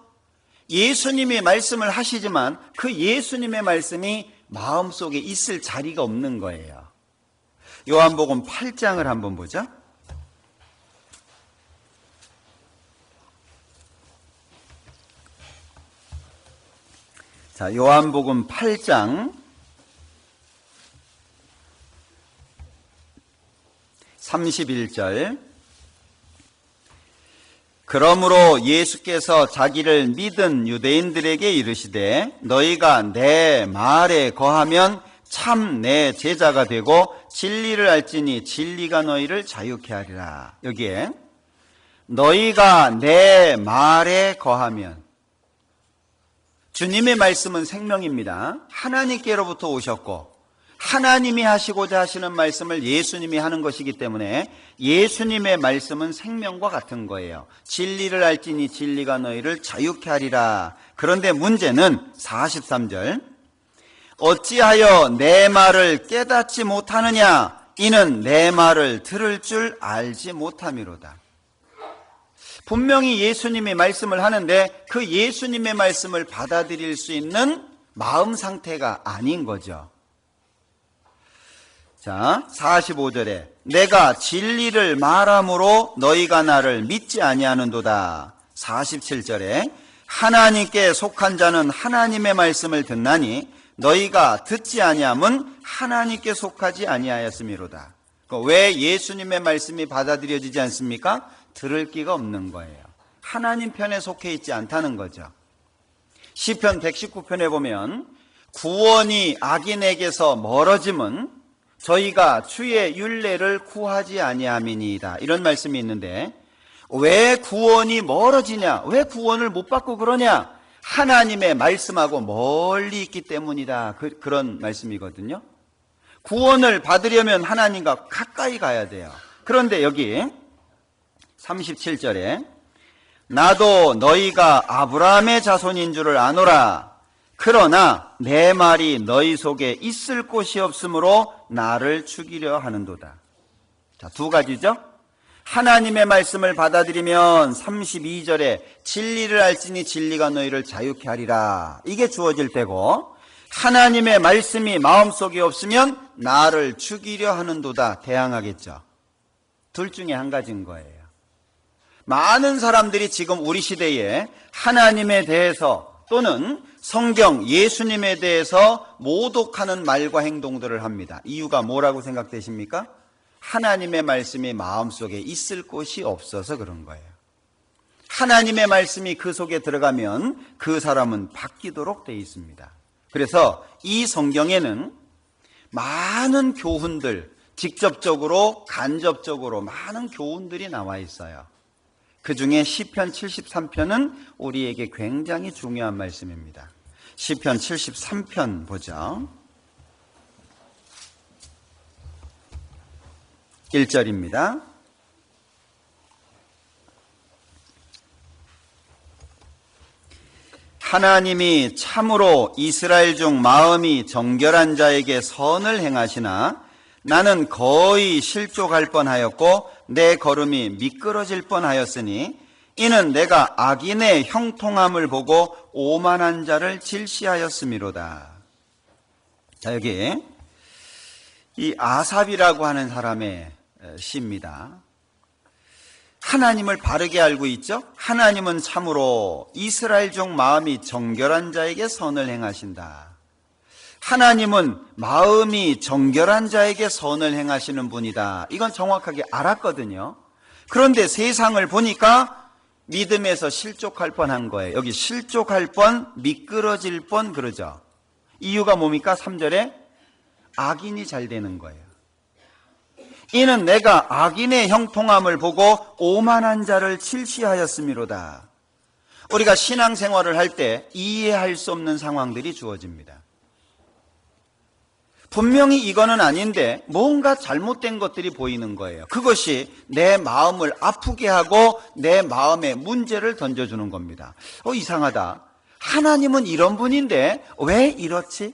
예수님이 말씀을 하시지만 그 예수님의 말씀이 마음속에 있을 자리가 없는 거예요. 요한복음 8장을 한번 보죠. 자, 요한복음 8장 31절. 그러므로 예수께서 자기를 믿은 유대인들에게 이르시되 너희가 내 말에 거하면 참 내 제자가 되고 진리를 알지니 진리가 너희를 자유케 하리라. 여기에 너희가 내 말에 거하면, 주님의 말씀은 생명입니다. 하나님께로부터 오셨고 하나님이 하시고자 하시는 말씀을 예수님이 하는 것이기 때문에 예수님의 말씀은 생명과 같은 거예요. 진리를 알지니 진리가 너희를 자유케 하리라. 그런데 문제는 43절. 어찌하여 내 말을 깨닫지 못하느냐? 이는 내 말을 들을 줄 알지 못함이로다. 분명히 예수님이 말씀을 하는데 그 예수님의 말씀을 받아들일 수 있는 마음 상태가 아닌 거죠. 자, 45절에 내가 진리를 말함으로 너희가 나를 믿지 아니하는도다. 47절에 하나님께 속한 자는 하나님의 말씀을 듣나니 너희가 듣지 아니함은 하나님께 속하지 아니하였음이로다. 왜 예수님의 말씀이 받아들여지지 않습니까? 들을 기가 없는 거예요. 하나님 편에 속해 있지 않다는 거죠. 시편 119편에 보면 구원이 악인에게서 멀어짐은 저희가 주의 율례를 구하지 아니함이니이다. 이런 말씀이 있는데 왜 구원이 멀어지냐? 왜 구원을 못 받고 그러냐? 하나님의 말씀하고 멀리 있기 때문이다. 그런 말씀이거든요. 구원을 받으려면 하나님과 가까이 가야 돼요. 그런데 여기 37절에 나도 너희가 아브라함의 자손인 줄을 아노라. 그러나 내 말이 너희 속에 있을 곳이 없으므로 나를 죽이려 하는도다. 자, 두 가지죠. 하나님의 말씀을 받아들이면 32절에 진리를 알지니 진리가 너희를 자유케 하리라. 이게 주어질 때고 하나님의 말씀이 마음속에 없으면 나를 죽이려 하는도다. 대항하겠죠. 둘 중에 한 가지인 거예요. 많은 사람들이 지금 우리 시대에 하나님에 대해서 또는 성경 예수님에 대해서 모독하는 말과 행동들을 합니다. 이유가 뭐라고 생각되십니까? 하나님의 말씀이 마음속에 있을 곳이 없어서 그런 거예요. 하나님의 말씀이 그 속에 들어가면 그 사람은 바뀌도록 되어 있습니다. 그래서 이 성경에는 많은 교훈들, 직접적으로 간접적으로 많은 교훈들이 나와 있어요. 그 중에 시편 73편은 우리에게 굉장히 중요한 말씀입니다. 시편 73편 보죠. 1절입니다. 하나님이 참으로 이스라엘 중 마음이 정결한 자에게 선을 행하시나 나는 거의 실족할 뻔하였고 내 걸음이 미끄러질 뻔하였으니 이는 내가 악인의 형통함을 보고 오만한 자를 질시하였음이로다. 자, 여기 이 아삽이라고 하는 사람의 시입니다. 하나님을 바르게 알고 있죠? 하나님은 참으로 이스라엘 중 마음이 정결한 자에게 선을 행하신다. 하나님은 마음이 정결한 자에게 선을 행하시는 분이다. 이건 정확하게 알았거든요. 그런데 세상을 보니까 믿음에서 실족할 뻔한 거예요. 여기 실족할 뻔, 미끄러질 뻔 그러죠. 이유가 뭡니까? 3절에 악인이 잘 되는 거예요. 이는 내가 악인의 형통함을 보고 오만한 자를 질시하였음이로다. 우리가 신앙생활을 할 때 이해할 수 없는 상황들이 주어집니다. 분명히 이거는 아닌데 뭔가 잘못된 것들이 보이는 거예요. 그것이 내 마음을 아프게 하고 내 마음에 문제를 던져주는 겁니다. 이상하다. 하나님은 이런 분인데 왜 이렇지?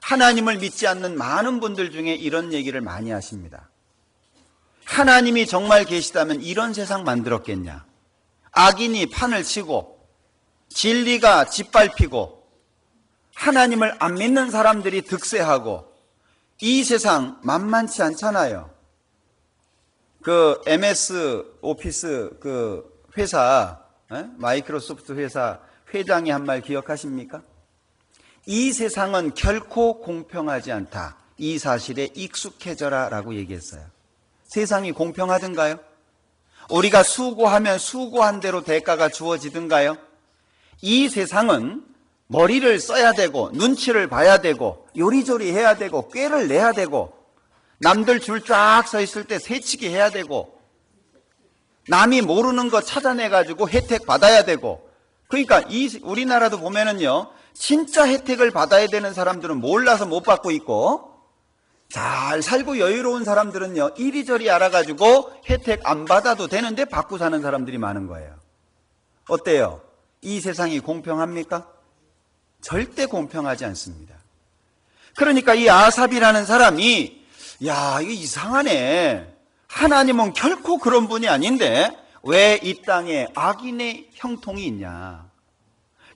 하나님을 믿지 않는 많은 분들 중에 이런 얘기를 많이 하십니다. 하나님이 정말 계시다면 이런 세상 만들었겠냐? 악인이 판을 치고 진리가 짓밟히고 하나님을 안 믿는 사람들이 득세하고 이 세상 만만치 않잖아요. 그 MS 오피스 그 회사, 마이크로소프트 회사 회장이 한 말 기억하십니까? 이 세상은 결코 공평하지 않다. 이 사실에 익숙해져라 라고 얘기했어요. 세상이 공평하든가요? 우리가 수고하면 수고한 대로 대가가 주어지든가요? 이 세상은 머리를 써야 되고 눈치를 봐야 되고 요리조리 해야 되고 꾀를 내야 되고 남들 줄 쫙 서 있을 때 새치기 해야 되고 남이 모르는 거 찾아내가지고 혜택 받아야 되고 그러니까 우리나라도 보면은요 진짜 혜택을 받아야 되는 사람들은 몰라서 못 받고 있고 잘 살고 여유로운 사람들은요 이리저리 알아가지고 혜택 안 받아도 되는데 받고 사는 사람들이 많은 거예요. 어때요? 이 세상이 공평합니까? 절대 공평하지 않습니다. 그러니까 이 아삽이라는 사람이 야 이거 이상하네. 하나님은 결코 그런 분이 아닌데 왜 이 땅에 악인의 형통이 있냐?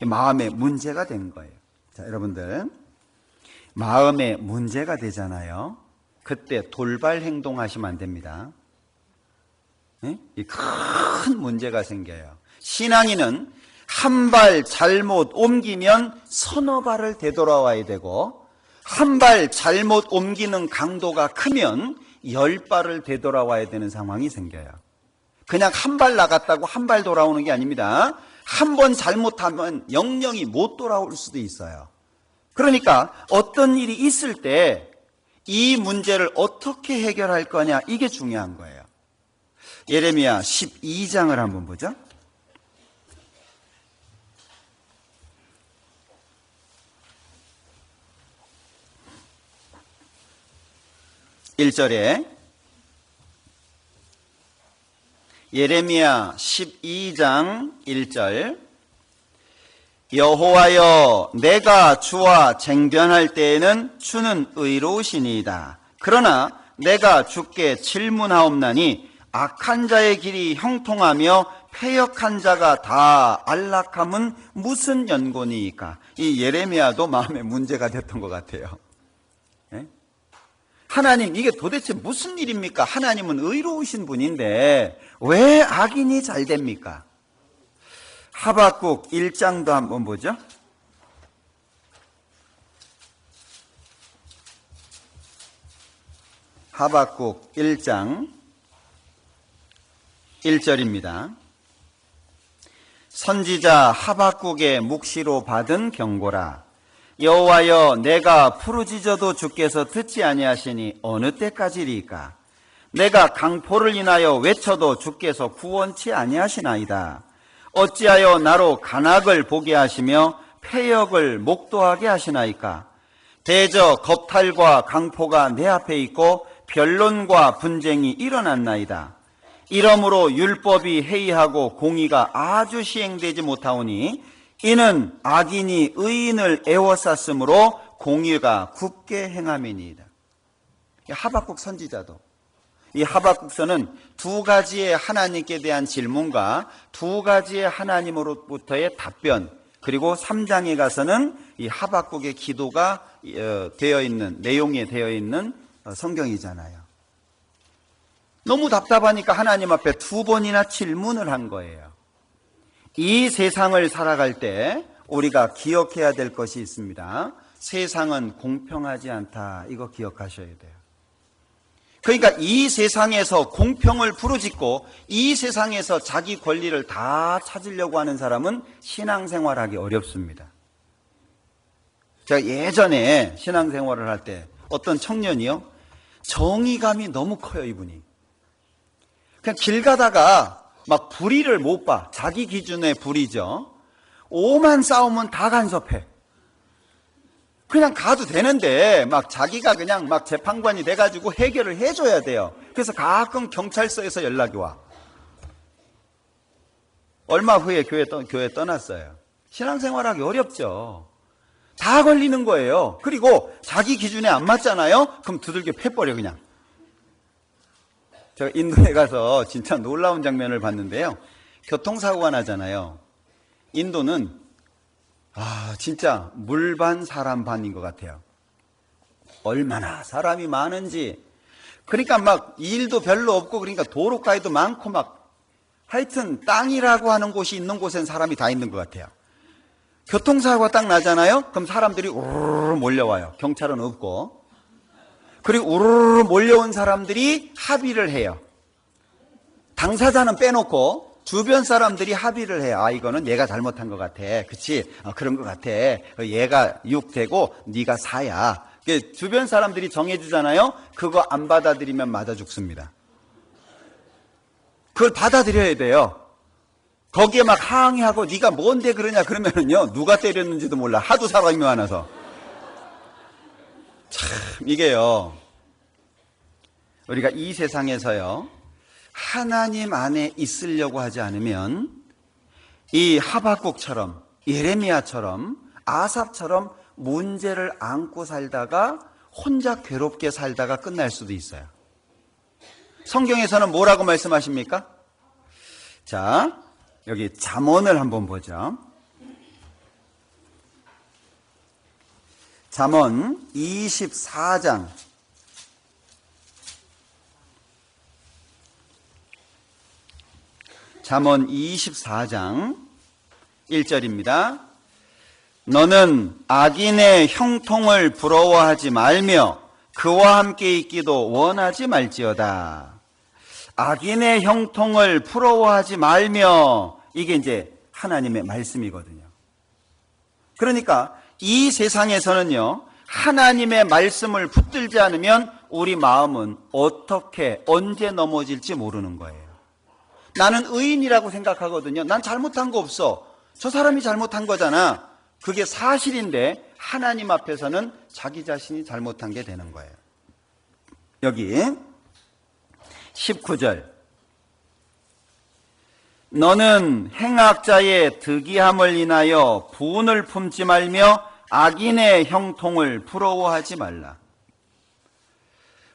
마음에 문제가 된 거예요. 자, 여러분들, 마음에 문제가 되잖아요. 그때 돌발 행동하시면 안 됩니다. 큰 문제가 생겨요. 신앙인은 한 발 잘못 옮기면 서너 발을 되돌아와야 되고, 한 발 잘못 옮기는 강도가 크면 10발을 되돌아와야 되는 상황이 생겨요. 그냥 한 발 나갔다고 한 발 돌아오는 게 아닙니다. 한 번 잘못하면 영영이 못 돌아올 수도 있어요. 그러니까 어떤 일이 있을 때 이 문제를 어떻게 해결할 거냐, 이게 중요한 거예요. 예레미야 12장을 한번 보죠. 1절에 예레미야 12장 1절 여호와여 내가 주와 쟁변할 때에는 주는 의로우시니이다. 그러나 내가 주께 질문하옵나니 악한 자의 길이 형통하며 패역한 자가 다 안락함은 무슨 연고니이까? 이 예레미야도 마음에 문제가 됐던 것 같아요. 하나님, 이게 도대체 무슨 일입니까? 하나님은 의로우신 분인데 왜 악인이 잘 됩니까? 하박국 1장도 한번 보죠. 하박국 1장 1절입니다. 선지자 하박국의 묵시로 받은 경고라. 여호와여 내가 부르짖어도 주께서 듣지 아니하시니 어느 때까지리까? 내가 강포를 인하여 외쳐도 주께서 구원치 아니하시나이다. 어찌하여 나로 간악을 보게 하시며 패역을 목도하게 하시나이까? 대저 겁탈과 강포가 내 앞에 있고 변론과 분쟁이 일어났나이다. 이러므로 율법이 해이하고 공의가 아주 시행되지 못하오니 이는 악인이 의인을 애워쌌으므로 공의가 굽게 행함이니이다. 하박국 선지자도 이 하박국서는 두 가지의 하나님께 대한 질문과 두 가지의 하나님으로부터의 답변, 그리고 3장에 가서는 이 하박국의 기도가 되어 있는, 내용이 되어 있는 성경이잖아요. 너무 답답하니까 하나님 앞에 두 번이나 질문을 한 거예요. 이 세상을 살아갈 때 우리가 기억해야 될 것이 있습니다. 세상은 공평하지 않다. 이거 기억하셔야 돼요. 그러니까 이 세상에서 공평을 부르짖고 이 세상에서 자기 권리를 다 찾으려고 하는 사람은 신앙생활하기 어렵습니다. 제가 예전에 신앙생활을 할 때 어떤 청년이요, 정의감이 너무 커요. 이분이 그냥 길 가다가 막 불의를 못 봐. 자기 기준의 불의죠. 오만 싸우면 다 간섭해. 그냥 가도 되는데 막 자기가 그냥 막 재판관이 돼가지고 해결을 해줘야 돼요. 그래서 가끔 경찰서에서 연락이 와. 얼마 후에 교회 떠났어요. 신앙생활하기 어렵죠. 다 걸리는 거예요. 그리고 자기 기준에 안 맞잖아요. 그럼 두들겨 패버려 그냥. 제가 인도에 가서 진짜 놀라운 장면을 봤는데요. 교통사고가 나잖아요. 인도는 진짜 물 반 사람 반인 것 같아요. 얼마나 사람이 많은지. 그러니까 막 일도 별로 없고, 그러니까 도로가에도 많고 막 하여튼 땅이라고 하는 곳이 있는 곳엔 사람이 다 있는 것 같아요. 교통사고가 딱 나잖아요. 그럼 사람들이 우르르 몰려와요. 경찰은 없고. 그리고 우르르 몰려온 사람들이 합의를 해요. 당사자는 빼놓고 주변 사람들이 합의를 해요. 이거는 얘가 잘못한 것 같아. 그치? 그런 것 같아. 얘가 6되고 네가 4야. 주변 사람들이 정해주잖아요. 그거 안 받아들이면 맞아 죽습니다. 그걸 받아들여야 돼요. 거기에 막 항의하고 네가 뭔데 그러냐 그러면은요, 누가 때렸는지도 몰라. 하도 사람이 많아서. 참 이게요, 우리가 이 세상에서요 하나님 안에 있으려고 하지 않으면 이 하박국처럼, 예레미야처럼, 아삽처럼 문제를 안고 살다가 혼자 괴롭게 살다가 끝날 수도 있어요. 성경에서는 뭐라고 말씀하십니까? 자, 여기 잠언을 한번 보죠. 잠언 24장. 잠언 24장 1절입니다. 너는 악인의 형통을 부러워하지 말며 그와 함께 있기도 원하지 말지어다. 악인의 형통을 부러워하지 말며, 이게 이제 하나님의 말씀이거든요. 그러니까 이 세상에서는요, 하나님의 말씀을 붙들지 않으면 우리 마음은 어떻게 언제 넘어질지 모르는 거예요. 나는 의인이라고 생각하거든요. 난 잘못한 거 없어. 저 사람이 잘못한 거잖아. 그게 사실인데 하나님 앞에서는 자기 자신이 잘못한 게 되는 거예요. 여기 19절. 너는 행악자의 득이함을 인하여 분을 품지 말며 악인의 형통을 부러워하지 말라.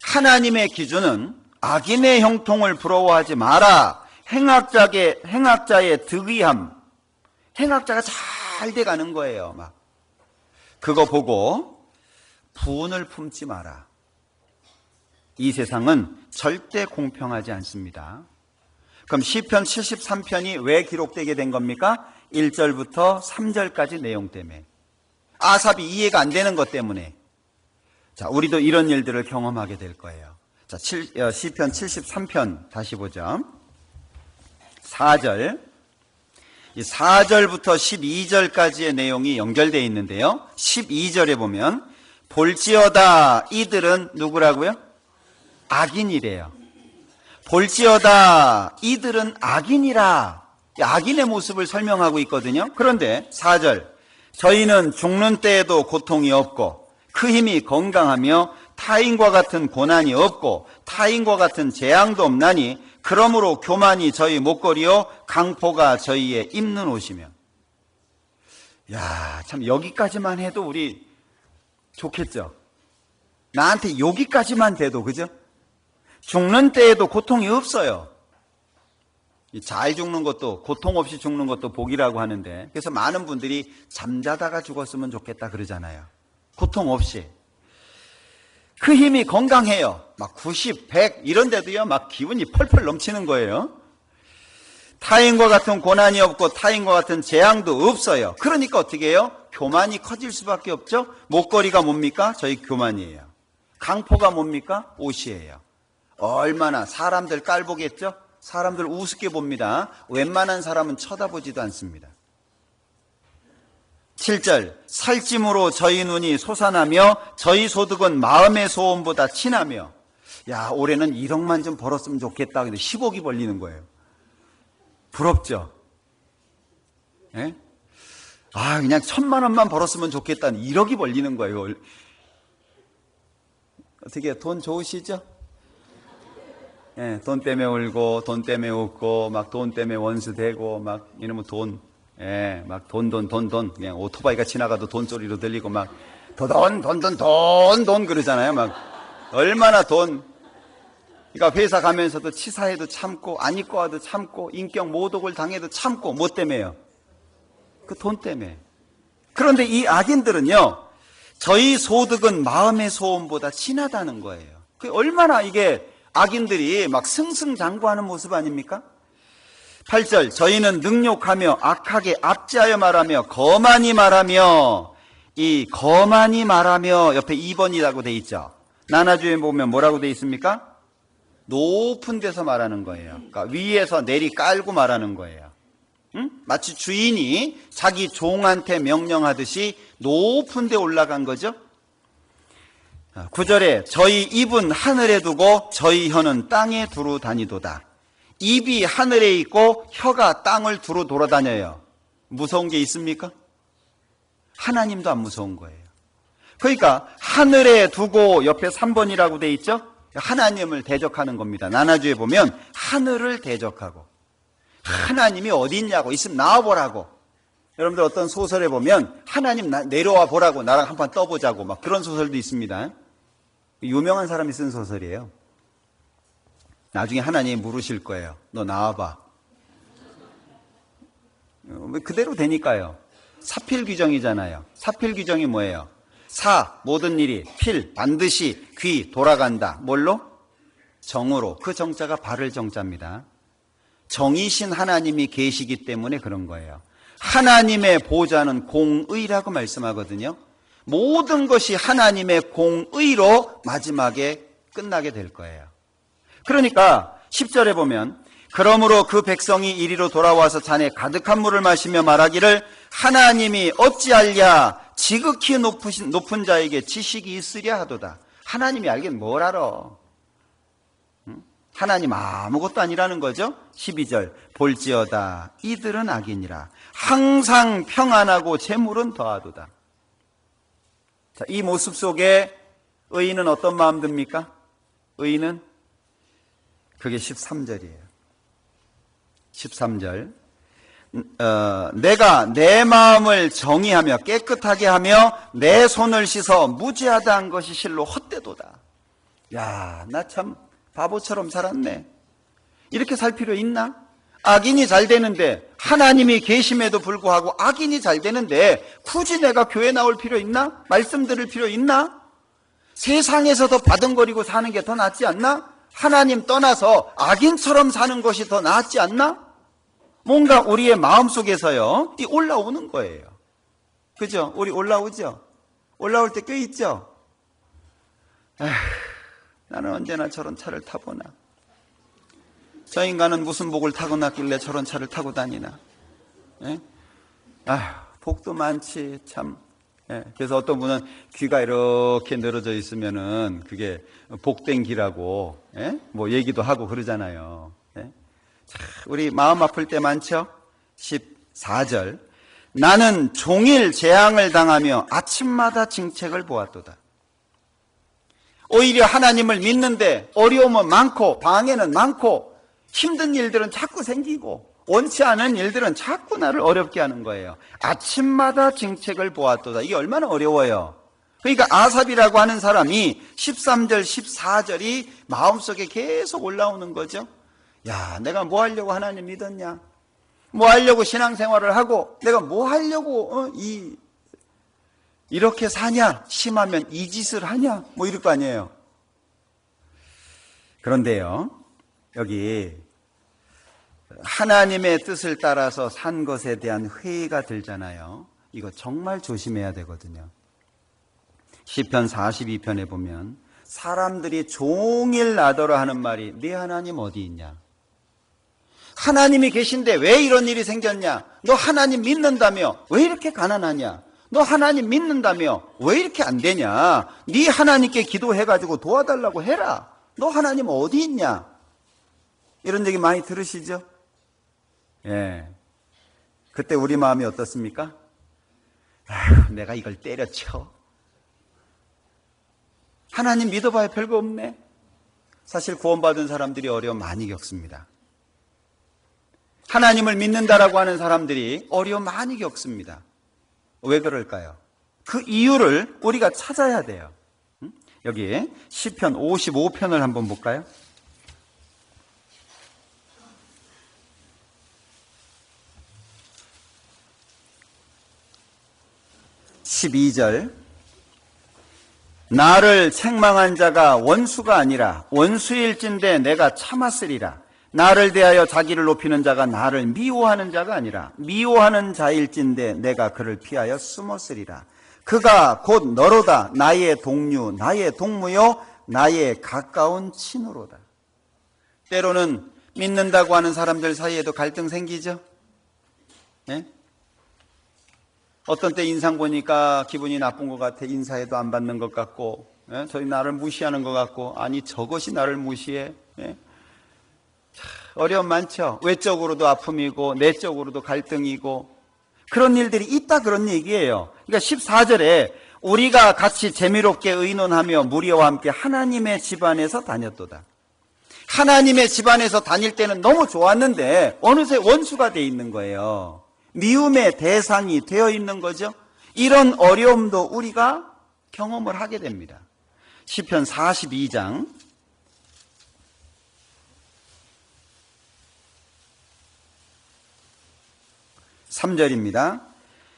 하나님의 기준은 악인의 형통을 부러워하지 마라. 행악자의 득이함, 행악자가 잘 돼가는 거예요. 막 그거 보고 분을 품지 마라. 이 세상은 절대 공평하지 않습니다. 그럼 시편 73편이 왜 기록되게 된 겁니까? 1절부터 3절까지 내용 때문에. 아삽이 이해가 안 되는 것 때문에. 자, 우리도 이런 일들을 경험하게 될 거예요. 자, 시편 73편 다시 보죠. 4절. 이 4절부터 12절까지의 내용이 연결되어 있는데요. 12절에 보면 볼지어다 이들은 누구라고요? 악인이래요. 볼지어다 이들은 악인이라. 악인의 모습을 설명하고 있거든요. 그런데 4절. 저희는 죽는 때에도 고통이 없고 그 힘이 건강하며 타인과 같은 고난이 없고 타인과 같은 재앙도 없나니 그러므로 교만이 저희 목걸이요 강포가 저희의 입는 옷이며. 야, 참 여기까지만 해도 우리 좋겠죠. 나한테 여기까지만 돼도, 그죠? 죽는 때에도 고통이 없어요. 잘 죽는 것도, 고통 없이 죽는 것도 복이라고 하는데, 그래서 많은 분들이 잠자다가 죽었으면 좋겠다 그러잖아요. 고통 없이. 그 힘이 건강해요. 막 90, 100 이런 데도요, 막 기운이 펄펄 넘치는 거예요. 타인과 같은 고난이 없고 타인과 같은 재앙도 없어요. 그러니까 어떻게 해요? 교만이 커질 수밖에 없죠. 목걸이가 뭡니까? 저희 교만이에요. 강포가 뭡니까? 옷이에요. 얼마나 사람들 깔보겠죠? 사람들 우습게 봅니다. 웬만한 사람은 쳐다보지도 않습니다. 7절. 살찜으로 저희 눈이 솟아나며 저희 소득은 마음의 소원보다 친하며. 야, 올해는 1억만 좀 벌었으면 좋겠다. 근데 10억이 벌리는 거예요. 부럽죠? 예? 아, 그냥 1,000만 원만 벌었으면 좋겠다는 1억이 벌리는 거예요. 어떻게 돈 좋으시죠? 예, 돈 때문에 울고 돈 때문에 웃고 막 돈 때문에 원수 되고 막 이러면 돈, 예, 막 돈 그냥 오토바이가 지나가도 돈 소리로 들리고 막 돈 그러잖아요. 막 얼마나 돈. 그러니까 회사 가면서도 치사해도 참고 안 입고 와도 참고 인격 모독을 당해도 참고. 뭐 때문에요? 그 돈 때문에. 그런데 이 악인들은요, 저희 소득은 마음의 소원보다 친하다는 거예요. 그 얼마나 이게 악인들이 막 승승장구하는 모습 아닙니까? 8절. 저희는 능욕하며 악하게 압제하여 말하며 거만히 말하며. 이 거만히 말하며 옆에 2번이라고 돼 있죠. 나나주에 보면 뭐라고 돼 있습니까? 높은 데서 말하는 거예요. 그러니까 위에서 내리 깔고 말하는 거예요. 응? 마치 주인이 자기 종한테 명령하듯이 높은 데 올라간 거죠. 9절에 저희 입은 하늘에 두고 저희 혀는 땅에 두루 다니도다. 입이 하늘에 있고 혀가 땅을 두루 돌아다녀요. 무서운 게 있습니까? 하나님도 안 무서운 거예요. 그러니까 하늘에 두고 옆에 3번이라고 돼 있죠. 하나님을 대적하는 겁니다. 나나주에 보면 하늘을 대적하고, 하나님이 어디 있냐고, 있으면 나와보라고. 여러분들 어떤 소설에 보면 하나님 내려와 보라고, 나랑 한판 떠보자고, 막 그런 소설도 있습니다. 유명한 사람이 쓴 소설이에요. 나중에 하나님이 물으실 거예요. 너 나와봐. 그대로 되니까요. 사필 규정이잖아요. 사필 규정이 뭐예요? 사, 모든 일이, 필, 반드시, 귀, 돌아간다. 뭘로? 정으로. 그 정자가 바를 정자입니다. 정이신 하나님이 계시기 때문에 그런 거예요. 하나님의 보좌는 공의라고 말씀하거든요. 모든 것이 하나님의 공의로 마지막에 끝나게 될 거예요. 그러니까 10절에 보면 그러므로 그 백성이 이리로 돌아와서 잔에 가득한 물을 마시며 말하기를 하나님이 어찌알랴 지극히 높은 자에게 지식이 있으랴 하도다. 하나님이 알긴 뭘 알아. 하나님 아무것도 아니라는 거죠. 12절 볼지어다 이들은 악이니라 항상 평안하고 재물은 더하도다. 자, 이 모습 속에 의인은 어떤 마음 듭니까? 의인은 그게 13절이에요. 13절 내가 내 마음을 정의하며 깨끗하게 하며 내 손을 씻어 무죄하다 한 것이 실로 헛되도다. 야, 나 참 바보처럼 살았네. 이렇게 살 필요 있나? 악인이 잘 되는데, 하나님이 계심에도 불구하고 악인이 잘 되는데 굳이 내가 교회 나올 필요 있나? 말씀 들을 필요 있나? 세상에서 더 바둥거리고 사는 게 더 낫지 않나? 하나님 떠나서 악인처럼 사는 것이 더 낫지 않나? 뭔가 우리의 마음속에서요, 이 올라오는 거예요. 그죠? 우리 올라오죠? 올라올 때 꽤 있죠? 에휴, 나는 언제나 저런 차를 타보나. 저 인간은 무슨 복을 타고났길래 저런 차를 타고 다니나. 예? 복도 많지, 참. 예, 그래서 어떤 분은 귀가 이렇게 늘어져 있으면은 그게 복된 귀라고, 예? 뭐 얘기도 하고 그러잖아요. 예? 자, 우리 마음 아플 때 많죠? 14절. 나는 종일 재앙을 당하며 아침마다 징책을 보았도다. 오히려 하나님을 믿는데 어려움은 많고 방해는 많고 힘든 일들은 자꾸 생기고 원치 않은 일들은 자꾸 나를 어렵게 하는 거예요. 아침마다 징책을 보았도다. 이게 얼마나 어려워요. 그러니까 아삽이라고 하는 사람이 13절, 14절이 마음속에 계속 올라오는 거죠. 야, 내가 뭐 하려고 하나님 믿었냐? 뭐 하려고 신앙생활을 하고 내가 뭐 하려고 이렇게 사냐? 심하면 이 짓을 하냐? 뭐 이럴 거 아니에요. 그런데요, 여기 하나님의 뜻을 따라서 산 것에 대한 회의가 들잖아요. 이거 정말 조심해야 되거든요. 시편 42편에 보면 사람들이 종일 나더러 하는 말이 네 하나님 어디 있냐? 하나님이 계신데 왜 이런 일이 생겼냐? 너 하나님 믿는다며 왜 이렇게 가난하냐? 너 하나님 믿는다며 왜 이렇게 안 되냐? 네 하나님께 기도해가지고 도와달라고 해라. 너 하나님 어디 있냐? 이런 얘기 많이 들으시죠? 예. 그때 우리 마음이 어떻습니까? 아휴, 내가 이걸 때려쳐. 하나님 믿어봐야 별거 없네. 사실 구원받은 사람들이 어려움 많이 겪습니다. 하나님을 믿는다라고 하는 사람들이 어려움 많이 겪습니다. 왜 그럴까요? 그 이유를 우리가 찾아야 돼요. 여기 시편 55편을 한번 볼까요? 12절 나를 책망한 자가 원수가 아니라 원수일진데 내가 참았으리라. 나를 대하여 자기를 높이는 자가 나를 미워하는 자가 아니라 미워하는 자일진데 내가 그를 피하여 숨었으리라. 그가 곧 너로다. 나의 동류, 나의 동무요, 나의 가까운 친으로다. 때로는 믿는다고 하는 사람들 사이에도 갈등 생기죠? 네? 어떤 때 인상 보니까 기분이 나쁜 것 같아. 인사해도 안 받는 것 같고, 예? 저희 나를 무시하는 것 같고, 아니 저것이 나를 무시해. 예? 어려움 많죠. 외적으로도 아픔이고 내적으로도 갈등이고 그런 일들이 있다, 그런 얘기예요. 그러니까 14절에 우리가 같이 재미롭게 의논하며 무리와 함께 하나님의 집안에서 다녔도다. 하나님의 집안에서 다닐 때는 너무 좋았는데 어느새 원수가 돼 있는 거예요. 미움의 대상이 되어 있는 거죠. 이런 어려움도 우리가 경험을 하게 됩니다. 시편 42장 3절입니다.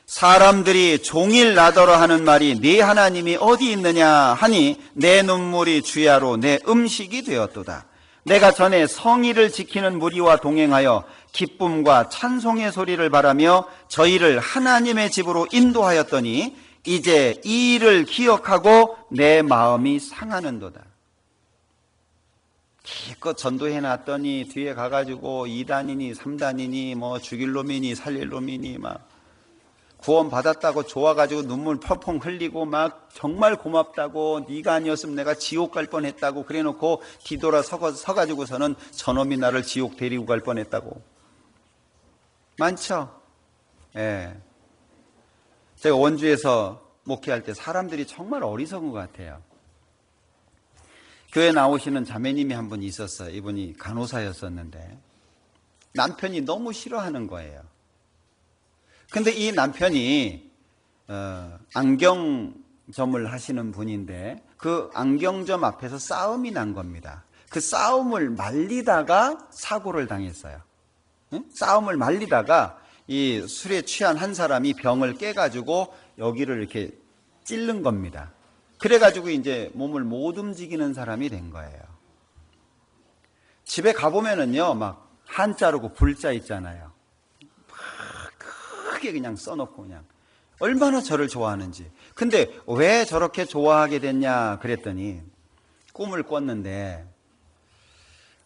사람들이 종일 나더러 하는 말이 네 하나님이 어디 있느냐 하니 내 눈물이 주야로 내 음식이 되었도다. 내가 전에 성의를 지키는 무리와 동행하여 기쁨과 찬송의 소리를 바라며 저희를 하나님의 집으로 인도하였더니 이제 이 일을 기억하고 내 마음이 상하는도다. 기껏 전도해놨더니 뒤에 가가지고 2단이니 3단이니 뭐 죽일 놈이니 살릴 놈이니 막 구원 받았다고 좋아가지고 눈물 펑펑 흘리고 막 정말 고맙다고 네가 아니었으면 내가 지옥 갈 뻔했다고 그래놓고 뒤돌아 서가지고서는 저놈이 나를 지옥 데리고 갈 뻔했다고 많죠. 예. 제가 원주에서 목회할 때 사람들이 정말 어리석은 것 같아요. 교회 나오시는 자매님이 한 분 있었어요. 이분이 간호사였었는데 남편이 너무 싫어하는 거예요. 근데 이 남편이 안경점을 하시는 분인데 그 안경점 앞에서 싸움이 난 겁니다. 그 싸움을 말리다가 사고를 당했어요. 응? 싸움을 말리다가 이 술에 취한 한 사람이 병을 깨가지고 여기를 이렇게 찔른 겁니다. 그래가지고 이제 몸을 못 움직이는 사람이 된 거예요. 집에 가보면은요, 막 한자르고 불자 있잖아요. 크게 그냥 써놓고 그냥 얼마나 저를 좋아하는지. 근데 왜 저렇게 좋아하게 됐냐 그랬더니 꿈을 꿨는데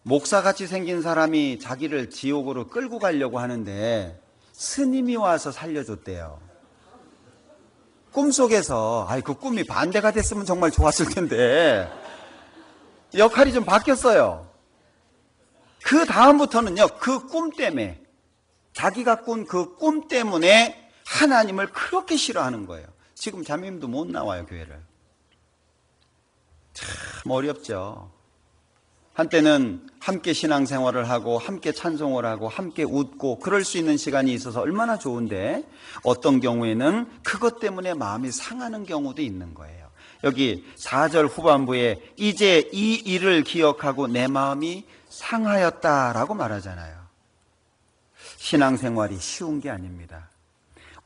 목사같이 생긴 사람이 자기를 지옥으로 끌고 가려고 하는데 스님이 와서 살려줬대요. 꿈속에서 그 꿈이 반대가 됐으면 정말 좋았을 텐데 역할이 좀 바뀌었어요. 그 다음부터는요, 그 꿈 때문에 자기가 꾼 그 꿈 때문에 하나님을 그렇게 싫어하는 거예요. 지금 자매님도 못 나와요, 교회를. 참 어렵죠. 한때는 함께 신앙생활을 하고 함께 찬송을 하고 함께 웃고 그럴 수 있는 시간이 있어서 얼마나 좋은데 어떤 경우에는 그것 때문에 마음이 상하는 경우도 있는 거예요. 여기 4절 후반부에 이제 이 일을 기억하고 내 마음이 상하였다라고 말하잖아요. 신앙생활이 쉬운 게 아닙니다.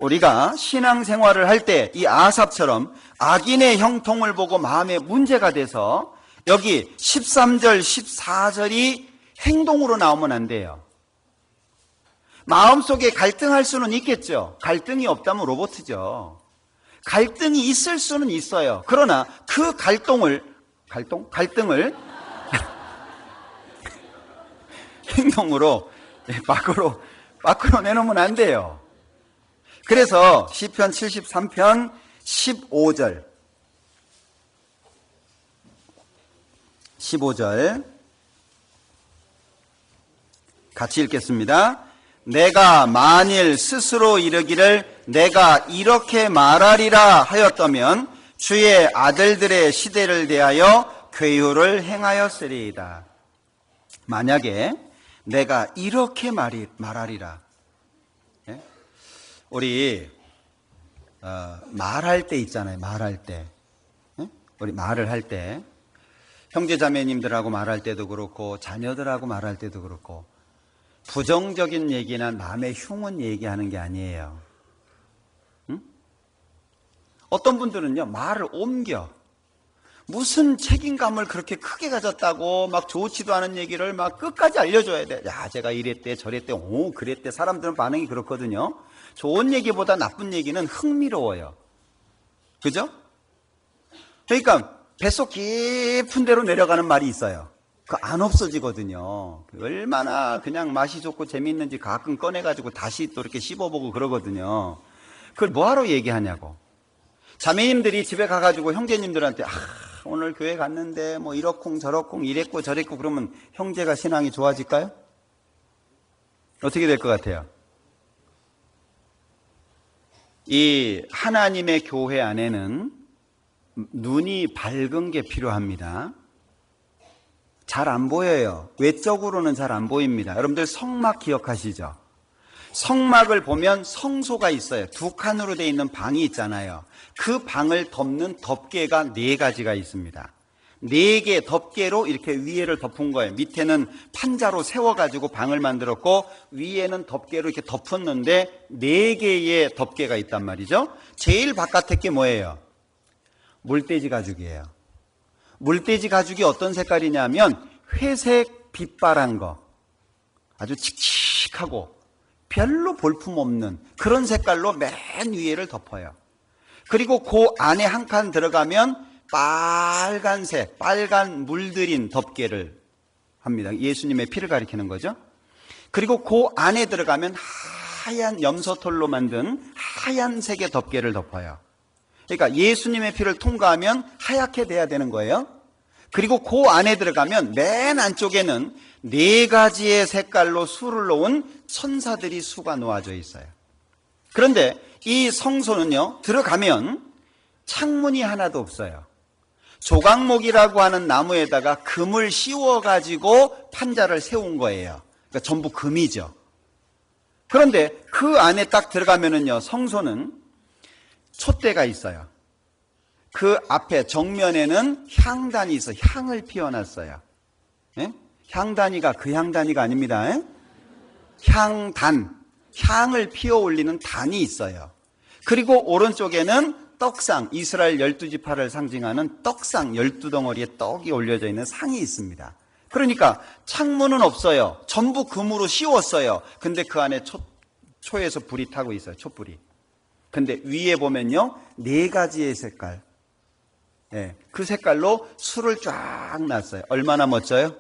우리가 신앙생활을 할 때 이 아삽처럼 악인의 형통을 보고 마음에 문제가 돼서 여기 13절, 14절이 행동으로 나오면 안 돼요. 마음속에 갈등할 수는 있겠죠. 갈등이 없다면 로봇이죠. 갈등이 있을 수는 있어요. 그러나 그 갈등을 행동으로 밖으로 내놓으면 안 돼요. 그래서 시편 73편 15절 같이 읽겠습니다. 내가 만일 스스로 이르기를 내가 이렇게 말하리라 하였다면 주의 아들들의 시대를 대하여 괴유를 행하였으리이다. 만약에 내가 이렇게 말하리라. 예? 우리 말할 때 있잖아요. 말할 때. 예? 우리 말을 할 때 형제자매님들하고 말할 때도 그렇고 자녀들하고 말할 때도 그렇고 부정적인 얘기나 남의 흉은 얘기하는 게 아니에요. 응? 어떤 분들은요, 말을 옮겨. 무슨 책임감을 그렇게 크게 가졌다고 막 좋지도 않은 얘기를 막 끝까지 알려줘야 돼. 야, 제가 이랬대 저랬대 오 그랬대. 사람들은 반응이 그렇거든요. 좋은 얘기보다 나쁜 얘기는 흥미로워요. 그죠? 그러니까 뱃속 깊은 데로 내려가는 말이 있어요. 그 안 없어지거든요. 얼마나 그냥 맛이 좋고 재미있는지 가끔 꺼내가지고 다시 또 이렇게 씹어보고 그러거든요. 그걸 뭐하러 얘기하냐고. 자매님들이 집에 가가지고 형제님들한테 오늘 교회 갔는데 뭐 이러쿵 저러쿵 이랬고 저랬고 그러면 형제가 신앙이 좋아질까요? 어떻게 될 것 같아요? 이 하나님의 교회 안에는 눈이 밝은 게 필요합니다. 잘 안 보여요. 외적으로는 잘 안 보입니다. 여러분들 성막 기억하시죠? 성막을 보면 성소가 있어요. 두 칸으로 되어 있는 방이 있잖아요. 그 방을 덮는 덮개가 4가지가 있습니다. 4개 덮개로 이렇게 위에를 덮은 거예요. 밑에는 판자로 세워가지고 방을 만들었고 위에는 덮개로 이렇게 덮었는데 4개의 덮개가 있단 말이죠. 제일 바깥에 게 뭐예요? 물돼지 가죽이에요. 물돼지 가죽이 어떤 색깔이냐면 회색 빛바란 거, 아주 칙칙하고 별로 볼품없는 그런 색깔로 맨 위에를 덮어요. 그리고 그 안에 한 칸 들어가면 빨간색, 빨간 물들인 덮개를 합니다. 예수님의 피를 가리키는 거죠. 그리고 그 안에 들어가면 하얀 염소털로 만든 하얀색의 덮개를 덮어요. 그러니까 예수님의 피를 통과하면 하얗게 돼야 되는 거예요. 그리고 그 안에 들어가면 맨 안쪽에는 4가지의 색깔로 수를 놓은 천사들이 수가 놓아져 있어요. 그런데 이 성소는요, 들어가면 창문이 하나도 없어요. 조각목이라고 하는 나무에다가 금을 씌워가지고 판자를 세운 거예요. 그러니까 전부 금이죠. 그런데 그 안에 딱 들어가면은요, 성소는 촛대가 있어요. 그 앞에 정면에는 향단이 있어요. 향을 피워놨어요. 예? 향단이가 그 향단이가 아닙니다. 예? 향단, 향을 피워 올리는 단이 있어요. 그리고 오른쪽에는 떡상, 이스라엘 12지파를 상징하는 떡상 12덩어리의 떡이 올려져 있는 상이 있습니다. 그러니까 창문은 없어요. 전부 금으로 씌웠어요. 근데 그 안에 초에서 불이 타고 있어요. 촛불이. 근데 위에 보면요, 4가지의 색깔. 예, 그 색깔로 술을 쫙 놨어요. 얼마나 멋져요?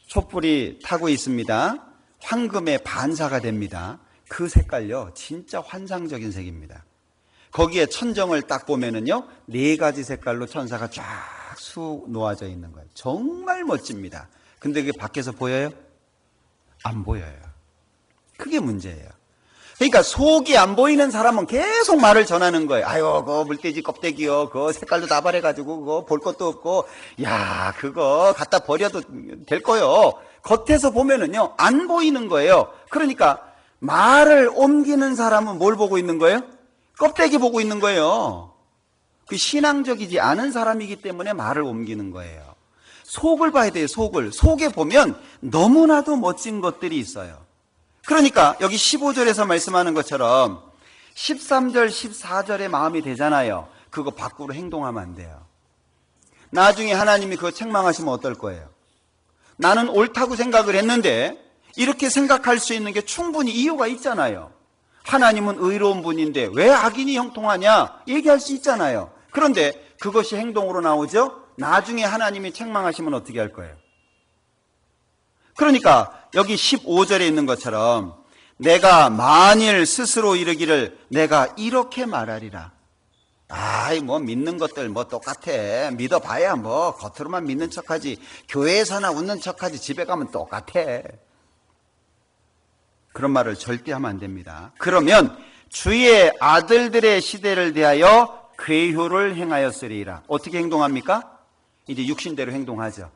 촛불이 타고 있습니다. 황금의 반사가 됩니다. 그 색깔요, 진짜 환상적인 색입니다. 거기에 천정을 딱 보면은요, 4가지 색깔로 천사가 쫙 수 놓아져 있는 거예요. 정말 멋집니다. 근데 그게 밖에서 보여요? 안 보여요. 그게 문제예요. 그러니까 속이 안 보이는 사람은 계속 말을 전하는 거예요. 아유, 그 물돼지 껍데기요. 그 색깔도 다발해가지고 그거 볼 것도 없고, 야, 그거 갖다 버려도 될 거요. 겉에서 보면은요, 안 보이는 거예요. 그러니까 말을 옮기는 사람은 뭘 보고 있는 거예요? 껍데기 보고 있는 거예요. 그 신앙적이지 않은 사람이기 때문에 말을 옮기는 거예요. 속을 봐야 돼요, 속을. 속에 보면 너무나도 멋진 것들이 있어요. 그러니까 여기 15절에서 말씀하는 것처럼 13절, 14절에 마음이 되잖아요. 그거 밖으로 행동하면 안 돼요. 나중에 하나님이 그거 책망하시면 어떨 거예요? 나는 옳다고 생각을 했는데 이렇게 생각할 수 있는 게 충분히 이유가 있잖아요. 하나님은 의로운 분인데 왜 악인이 형통하냐? 얘기할 수 있잖아요. 그런데 그것이 행동으로 나오죠? 나중에 하나님이 책망하시면 어떻게 할 거예요? 그러니까 여기 15절에 있는 것처럼 내가 만일 스스로 이르기를 내가 이렇게 말하리라. 아이, 뭐 믿는 것들 뭐 똑같아. 믿어봐야 뭐 겉으로만 믿는 척하지. 교회에서나 웃는 척하지. 집에 가면 똑같아. 그런 말을 절대 하면 안 됩니다. 그러면 주의 아들들의 시대를 대하여 괴효를 행하였으리라. 어떻게 행동합니까? 이제 육신대로 행동하죠.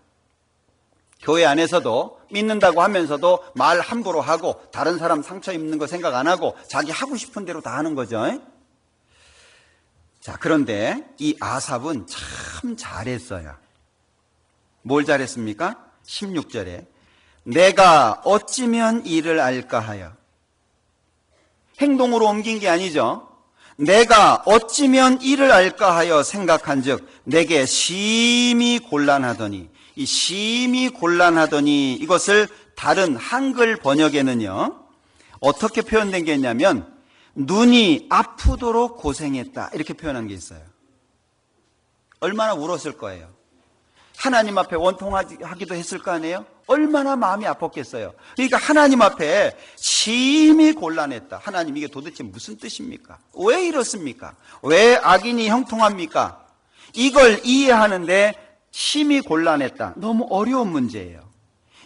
교회 안에서도 믿는다고 하면서도 말 함부로 하고 다른 사람 상처 입는 거 생각 안 하고 자기 하고 싶은 대로 다 하는 거죠. 자, 그런데 이 아삽은 참 잘했어요. 뭘 잘했습니까? 16절에 내가 어찌면 이를 알까 하여. 행동으로 옮긴 게 아니죠. 내가 어찌면 이를 알까 하여 생각한즉 내게 심히 곤란하더니, 이 심히 곤란하더니 이것을 다른 한글 번역에는요 어떻게 표현된 게 있냐면 눈이 아프도록 고생했다 이렇게 표현한 게 있어요. 얼마나 울었을 거예요. 하나님 앞에 원통하기도 했을 거 아니에요? 얼마나 마음이 아팠겠어요. 그러니까 하나님 앞에 심히 곤란했다. 하나님, 이게 도대체 무슨 뜻입니까? 왜 이렇습니까? 왜 악인이 형통합니까? 이걸 이해하는데 심히 곤란했다. 너무 어려운 문제예요.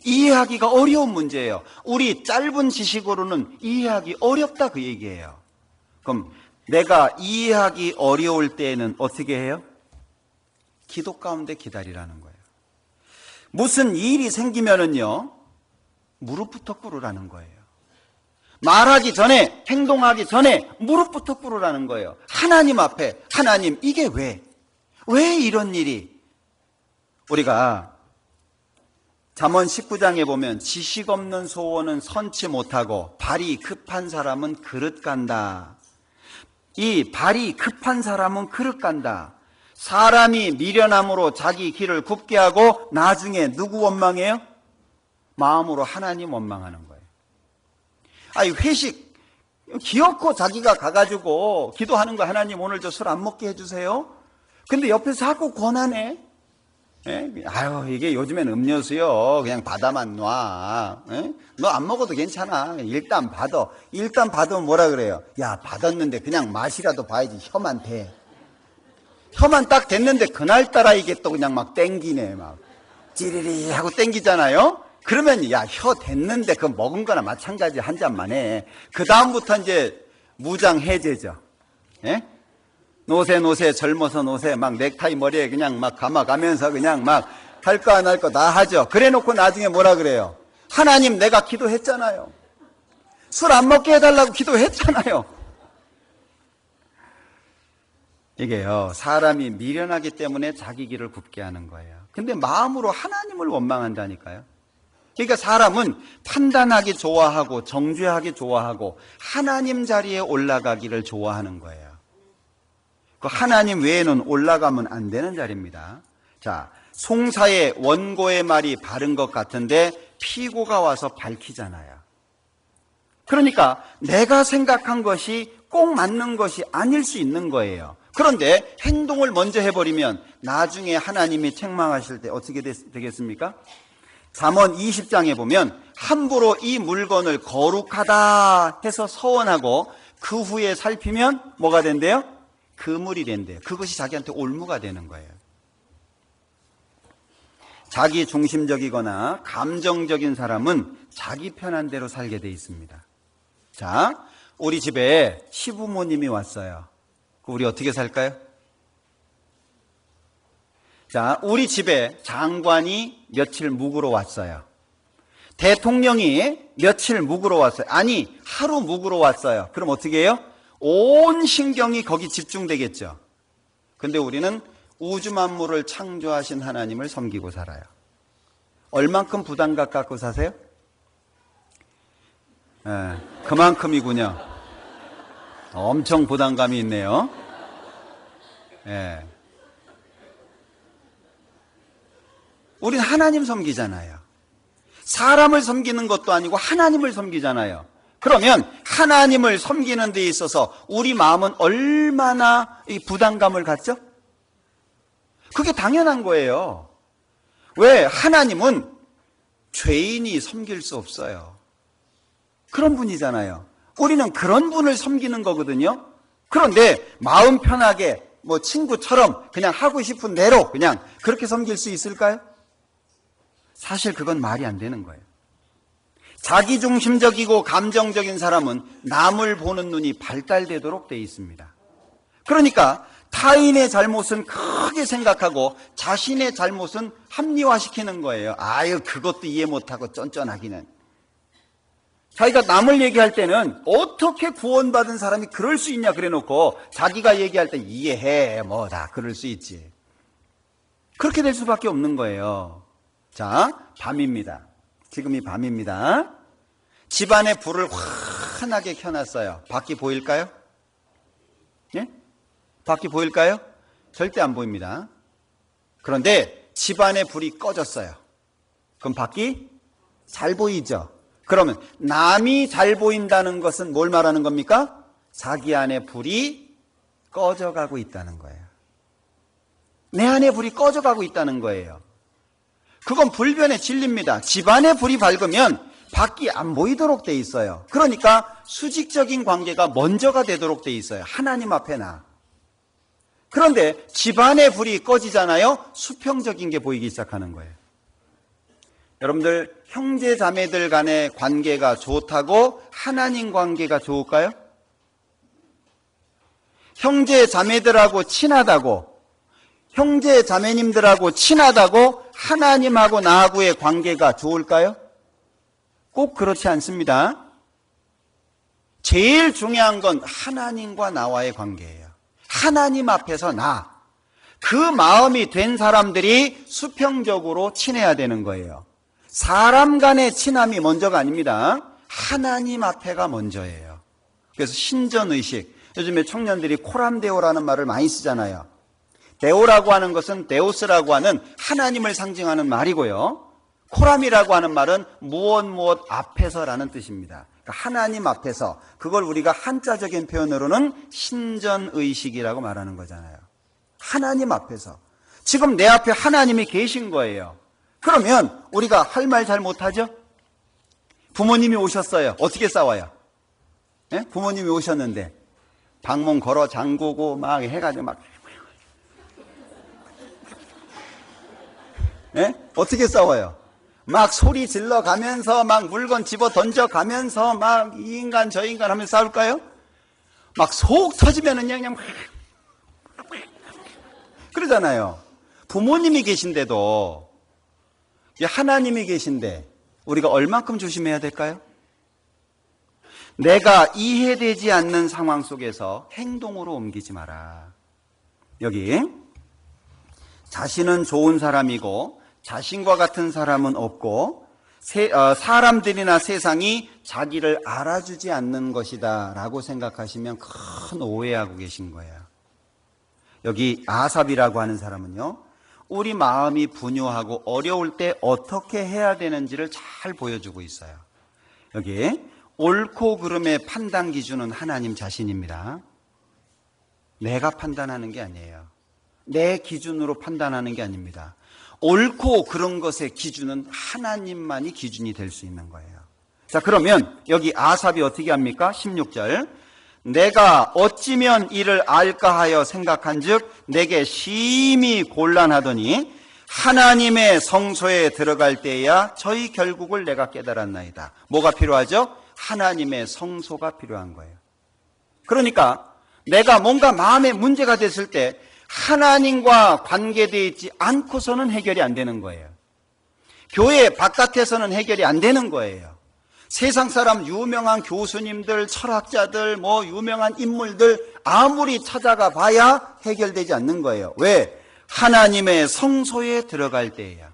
이해하기가 어려운 문제예요. 우리 짧은 지식으로는 이해하기 어렵다 그 얘기예요. 그럼 내가 이해하기 어려울 때에는 어떻게 해요? 기도 가운데 기다리라는 거예요. 무슨 일이 생기면은요, 무릎부터 꿇으라는 거예요. 말하기 전에, 행동하기 전에 무릎부터 꿇으라는 거예요. 하나님 앞에, 하나님, 이게 왜 이런 일이 우리가 잠언 19장에 보면 지식 없는 소원은 선치 못하고 발이 급한 사람은 그릇 간다. 이 발이 급한 사람은 그릇 간다. 사람이 미련함으로 자기 길을 굽게 하고 나중에 누구 원망해요? 마음으로 하나님 원망하는 거예요. 아니 회식 기어코 자기가 가가지고 기도하는 거, 하나님 오늘 저 술 안 먹게 해주세요. 근데 옆에서 자꾸 권하네. 예? 아유 이게 요즘엔 음료수요 그냥 받아만 놔. 예? 너 안 먹어도 괜찮아. 일단 받아. 일단 받으면 뭐라 그래요? 야 받았는데 그냥 맛이라도 봐야지. 혀만 대. 혀만 딱 됐는데 그날따라 이게 또 그냥 막 땡기네. 막 찌리리 하고 땡기잖아요. 그러면 야 혀 됐는데 그 먹은 거나 마찬가지 한 잔만 해. 그 다음부터 이제 무장해제죠. 예? 노세 젊어서 노세 막 넥타이 머리에 그냥 막 감아가면서 그냥 막 할 거 안 할 거 다 하죠. 그래 놓고 나중에 뭐라 그래요? 하나님 내가 기도했잖아요. 술 안 먹게 해달라고 기도했잖아요. 이게요 사람이 미련하기 때문에 자기 길을 굽게 하는 거예요. 근데 마음으로 하나님을 원망한다니까요. 그러니까 사람은 판단하기 좋아하고 정죄하기 좋아하고 하나님 자리에 올라가기를 좋아하는 거예요. 그 하나님 외에는 올라가면 안 되는 자리입니다. 자, 송사의 원고의 말이 바른 것 같은데 피고가 와서 밝히잖아요. 그러니까 내가 생각한 것이 꼭 맞는 것이 아닐 수 있는 거예요. 그런데 행동을 먼저 해버리면 나중에 하나님이 책망하실 때 어떻게 되겠습니까? 잠언 20장에 보면 함부로 이 물건을 거룩하다 해서 서원하고 그 후에 살피면 뭐가 된대요? 그물이 된대요. 그것이 자기한테 올무가 되는 거예요. 자기 중심적이거나 감정적인 사람은 자기 편한 대로 살게 돼 있습니다. 자, 우리 집에 시부모님이 왔어요. 우리 어떻게 살까요? 자, 우리 집에 장관이 며칠 묵으러 왔어요. 대통령이 며칠 묵으러 왔어요. 아니, 하루 묵으러 왔어요. 그럼 어떻게 해요? 온 신경이 거기 집중되겠죠. 근데 우리는 우주 만물을 창조하신 하나님을 섬기고 살아요. 얼만큼 부담감 갖고 사세요? 그만큼이군요. 엄청 부담감이 있네요. 우리는 하나님 섬기잖아요. 사람을 섬기는 것도 아니고 하나님을 섬기잖아요. 그러면 하나님을 섬기는 데 있어서 우리 마음은 얼마나 이 부담감을 갖죠? 그게 당연한 거예요. 왜? 하나님은 죄인이 섬길 수 없어요. 그런 분이잖아요. 우리는 그런 분을 섬기는 거거든요. 그런데 마음 편하게 뭐 친구처럼 그냥 하고 싶은 대로 그냥 그렇게 섬길 수 있을까요? 사실 그건 말이 안 되는 거예요. 자기중심적이고 감정적인 사람은 남을 보는 눈이 발달되도록 되어 있습니다. 그러니까 타인의 잘못은 크게 생각하고 자신의 잘못은 합리화시키는 거예요. 아유 그것도 이해 못하고 쫀쫀하기는. 자기가 남을 얘기할 때는 어떻게 구원받은 사람이 그럴 수 있냐 그래놓고 자기가 얘기할 때 이해해 뭐 다 그럴 수 있지. 그렇게 될 수밖에 없는 거예요. 자, 밤입니다. 지금이 밤입니다. 집안에 불을 환하게 켜놨어요. 밖이 보일까요? 예? 밖이 보일까요? 절대 안 보입니다. 그런데 집안에 불이 꺼졌어요. 그럼 밖이 잘 보이죠? 그러면 남이 잘 보인다는 것은 뭘 말하는 겁니까? 자기 안에 불이 꺼져가고 있다는 거예요. 내 안에 불이 꺼져가고 있다는 거예요. 그건 불변의 진리입니다. 집안에 불이 밝으면 밖이 안 보이도록 돼 있어요. 그러니까 수직적인 관계가 먼저가 되도록 돼 있어요. 하나님 앞에 나. 그런데 집안에 불이 꺼지잖아요. 수평적인 게 보이기 시작하는 거예요. 여러분들 형제 자매들 간의 관계가 좋다고 하나님 관계가 좋을까요? 형제 자매들하고 친하다고, 형제 자매님들하고 친하다고 하나님하고 나하고의 관계가 좋을까요? 꼭 그렇지 않습니다. 제일 중요한 건 하나님과 나와의 관계예요. 하나님 앞에서 나. 그 마음이 된 사람들이 수평적으로 친해야 되는 거예요. 사람 간의 친함이 먼저가 아닙니다. 하나님 앞에가 먼저예요. 그래서 신전의식, 요즘에 청년들이 코람데오라는 말을 많이 쓰잖아요. 데오라고 하는 것은 데오스라고 하는 하나님을 상징하는 말이고요. 코람이라고 하는 말은 무엇 앞에서라는 뜻입니다. 그러니까 하나님 앞에서, 그걸 우리가 한자적인 표현으로는 신전의식이라고 말하는 거잖아요. 하나님 앞에서. 지금 내 앞에 하나님이 계신 거예요. 그러면 우리가 할 말 잘 못하죠? 부모님이 오셨어요. 어떻게 싸워요? 네? 부모님이 오셨는데 방문 걸어 잠그고 막 해가지고 막 네? 어떻게 싸워요? 막 소리 질러 가면서 막 물건 집어 던져 가면서 막 이 인간 저 인간 하면서 싸울까요? 막 속 터지면은 그냥 그러잖아요. 부모님이 계신데도 하나님이 계신데 우리가 얼만큼 조심해야 될까요? 내가 이해되지 않는 상황 속에서 행동으로 옮기지 마라. 여기 자신은 좋은 사람이고 자신과 같은 사람은 없고 사람들이나 세상이 자기를 알아주지 않는 것이다 라고 생각하시면 큰 오해하고 계신 거예요. 여기 아삽이라고 하는 사람은요, 우리 마음이 분요하고 어려울 때 어떻게 해야 되는지를 잘 보여주고 있어요. 여기 옳고 그름의 판단 기준은 하나님 자신입니다. 내가 판단하는 게 아니에요. 내 기준으로 판단하는 게 아닙니다. 옳고 그런 것의 기준은 하나님만이 기준이 될 수 있는 거예요. 자, 그러면 여기 아삽이 어떻게 합니까? 16절. 내가 어찌면 이를 알까 하여 생각한즉 내게 심히 곤란하더니 하나님의 성소에 들어갈 때야 저희 결국을 내가 깨달았나이다. 뭐가 필요하죠? 하나님의 성소가 필요한 거예요. 그러니까 내가 뭔가 마음에 문제가 됐을 때 하나님과 관계되어 있지 않고서는 해결이 안 되는 거예요. 교회 바깥에서는 해결이 안 되는 거예요. 세상 사람 유명한 교수님들, 철학자들, 유명한 인물들 아무리 찾아가 봐야 해결되지 않는 거예요. 왜? 하나님의 성소에 들어갈 때에야.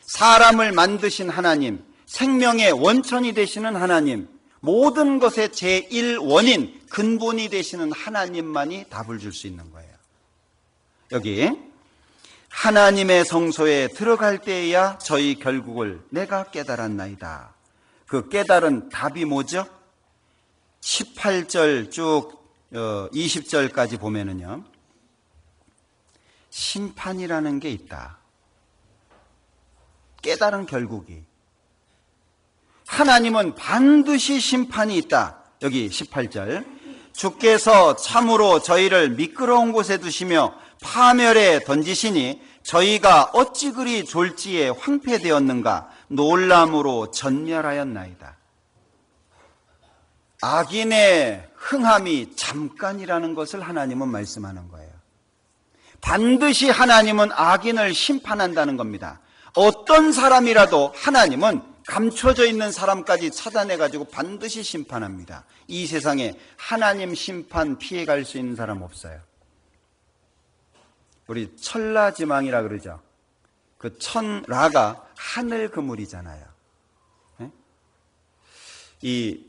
사람을 만드신 하나님, 생명의 원천이 되시는 하나님, 모든 것의 제1원인, 근본이 되시는 하나님만이 답을 줄 수 있는 거예요. 여기 하나님의 성소에 들어갈 때에야 저희 결국을 내가 깨달았나이다. 그 깨달은 답이 뭐죠? 18절 쭉 20절까지 보면은요, 심판이라는 게 있다. 깨달은 결국이. 하나님은 반드시 심판이 있다. 여기 18절. 주께서 참으로 저희를 미끄러운 곳에 두시며 파멸에 던지시니 저희가 어찌 그리 졸지에 황폐되었는가 놀람으로 전멸하였나이다. 악인의 흥함이 잠깐이라는 것을 하나님은 말씀하는 거예요. 반드시 하나님은 악인을 심판한다는 겁니다. 어떤 사람이라도 하나님은 감춰져 있는 사람까지 찾아내가지고 반드시 심판합니다. 이 세상에 하나님 심판 피해갈 수 있는 사람 없어요. 우리 천라지망이라 그러죠. 그 천라가 하늘 그물이잖아요. 네? 이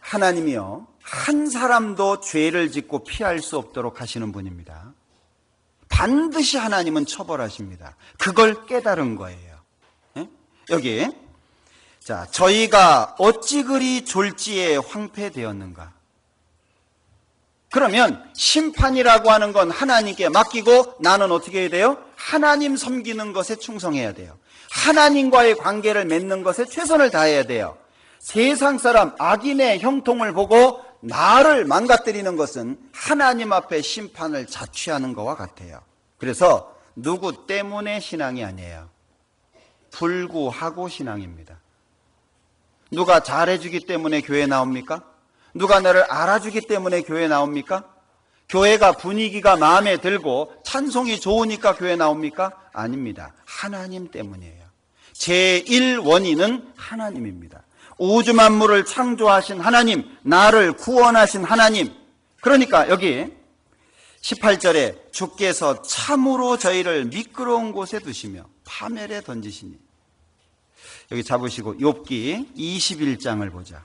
하나님이요, 한 사람도 죄를 짓고 피할 수 없도록 하시는 분입니다. 반드시 하나님은 처벌하십니다. 그걸 깨달은 거예요. 네? 여기 자, 저희가 어찌 그리 졸지에 황폐되었는가. 그러면 심판이라고 하는 건 하나님께 맡기고 나는 어떻게 해야 돼요? 하나님 섬기는 것에 충성해야 돼요. 하나님과의 관계를 맺는 것에 최선을 다해야 돼요. 세상 사람 악인의 형통을 보고 나를 망가뜨리는 것은 하나님 앞에 심판을 자취하는 것과 같아요. 그래서 누구 때문에 신앙이 아니에요. 불구하고 신앙입니다. 누가 잘해주기 때문에 교회 나옵니까? 누가 나를 알아주기 때문에 교회 나옵니까? 교회가 분위기가 마음에 들고 찬송이 좋으니까 교회 나옵니까? 아닙니다. 하나님 때문이에요. 제1원인은 하나님입니다. 우주 만물을 창조하신 하나님, 나를 구원하신 하나님. 그러니까 여기 18절에 주께서 참으로 저희를 미끄러운 곳에 두시며 파멸에 던지시니. 여기 잡으시고 욥기 21장을 보자.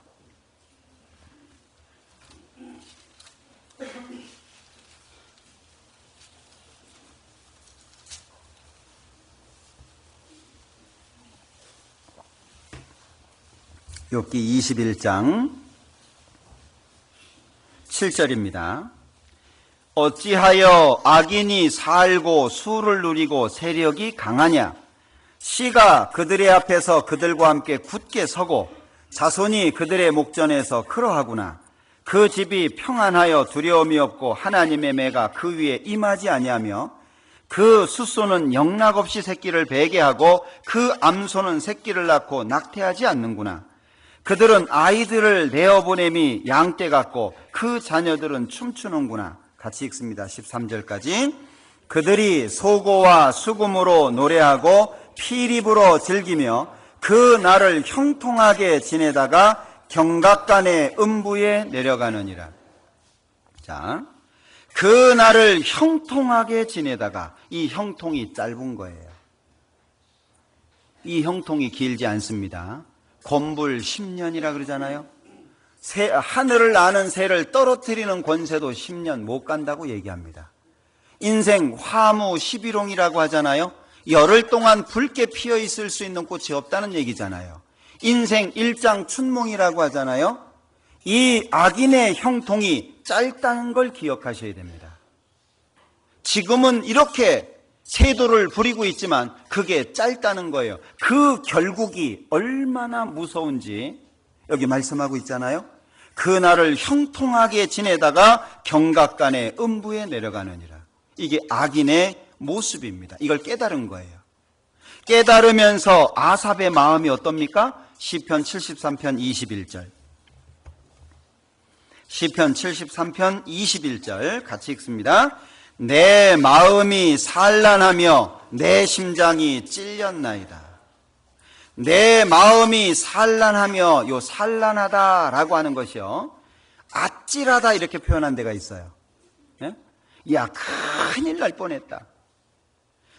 욥기 21장 7절입니다. 어찌하여 악인이 살고 수를 누리고 세력이 강하냐? 씨가 그들의 앞에서 그들과 함께 굳게 서고 자손이 그들의 목전에서 그러하구나. 그 집이 평안하여 두려움이 없고 하나님의 매가 그 위에 임하지 아니하며 그 숫소는 영락없이 새끼를 베게 하고 그 암소는 새끼를 낳고 낙태하지 않는구나. 그들은 아이들을 내어보냄이 양떼 같고 그 자녀들은 춤추는구나. 같이 읽습니다. 13절까지. 그들이 소고와 수금으로 노래하고 피립으로 즐기며 그 날을 형통하게 지내다가 경각간의 음부에 내려가느니라. 자, 그 날을 형통하게 지내다가, 이 형통이 짧은 거예요. 이 형통이 길지 않습니다. 곤불 10년이라 그러잖아요. 하늘을 나는 새를 떨어뜨리는 권세도 10년 못 간다고 얘기합니다. 인생 화무 11홍이라고 하잖아요. 열흘 동안 붉게 피어 있을 수 있는 꽃이 없다는 얘기잖아요. 인생 일장춘몽이라고 하잖아요. 이 악인의 형통이 짧다는 걸 기억하셔야 됩니다. 지금은 이렇게 세도를 부리고 있지만 그게 짧다는 거예요. 그 결국이 얼마나 무서운지 여기 말씀하고 있잖아요. 그 날을 형통하게 지내다가 경각간의 음부에 내려가느니라. 이게 악인의 모습입니다. 이걸 깨달은 거예요. 깨달으면서 아삽의 마음이 어떻습니까? 시편 73편 21절. 시편 73편 21절 같이 읽습니다. 내 마음이 산란하며 내 심장이 찔렸나이다. 내 마음이 산란하며, 요 산란하다라고 하는 것이요, 아찔하다 이렇게 표현한 데가 있어요. 예? 야, 큰일 날 뻔했다.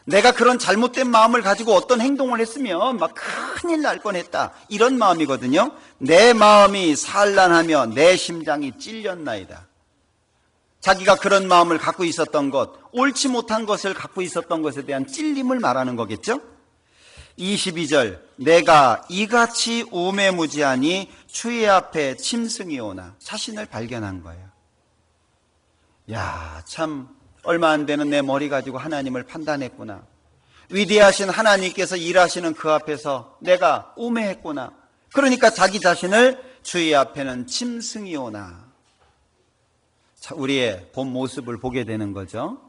내가 그런 잘못된 마음을 가지고 어떤 행동을 했으면 막 큰일 날 뻔했다. 이런 마음이거든요. 내 마음이 산란하며 내 심장이 찔렸나이다. 자기가 그런 마음을 갖고 있었던 것, 옳지 못한 것을 갖고 있었던 것에 대한 찔림을 말하는 거겠죠? 22절, 내가 이같이 우매무지하니 주의 앞에 짐승이 오나. 자신을 발견한 거예요. 야, 참 얼마 안 되는 내 머리 가지고 하나님을 판단했구나. 위대하신 하나님께서 일하시는 그 앞에서 내가 우매했구나. 그러니까 자기 자신을 주의 앞에는 짐승이 오나. 자, 우리의 본 모습을 보게 되는 거죠.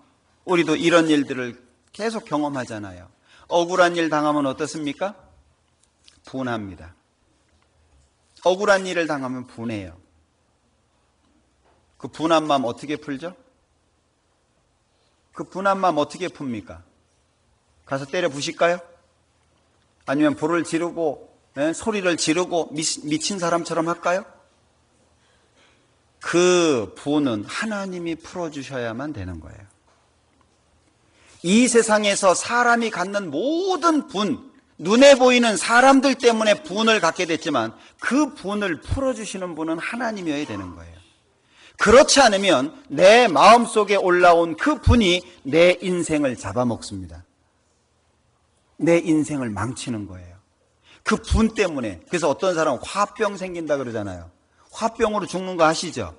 우리도 이런 일들을 계속 경험하잖아요. 억울한 일 당하면 어떻습니까? 분합니다. 억울한 일을 당하면 분해요. 그 분한 마음 어떻게 풀죠? 그 분한 마음 어떻게 풉니까? 가서 때려 부실까요? 아니면 불을 지르고 소리를 지르고 미친 사람처럼 할까요? 그 분은 하나님이 풀어주셔야만 되는 거예요. 이 세상에서 사람이 갖는 모든 분, 눈에 보이는 사람들 때문에 분을 갖게 됐지만 그 분을 풀어주시는 분은 하나님이어야 되는 거예요. 그렇지 않으면 내 마음속에 올라온 그 분이 내 인생을 잡아먹습니다. 내 인생을 망치는 거예요. 그 분 때문에. 그래서 어떤 사람은 화병 생긴다 그러잖아요. 화병으로 죽는 거 아시죠?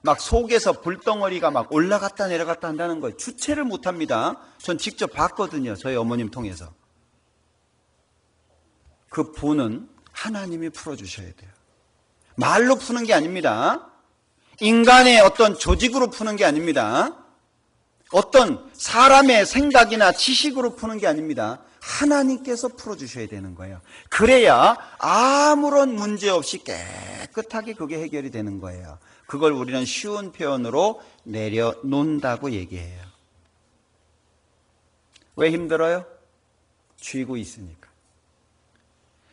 막 속에서 불덩어리가 막 올라갔다 내려갔다 한다는 거예요. 주체를 못합니다. 전 직접 봤거든요. 저희 어머님 통해서. 그 분은 하나님이 풀어주셔야 돼요. 말로 푸는 게 아닙니다. 인간의 어떤 조직으로 푸는 게 아닙니다. 어떤 사람의 생각이나 지식으로 푸는 게 아닙니다. 하나님께서 풀어주셔야 되는 거예요. 그래야 아무런 문제 없이 깨끗하게 그게 해결이 되는 거예요. 그걸 우리는 쉬운 표현으로 내려놓는다고 얘기해요. 왜 힘들어요? 쥐고 있으니까.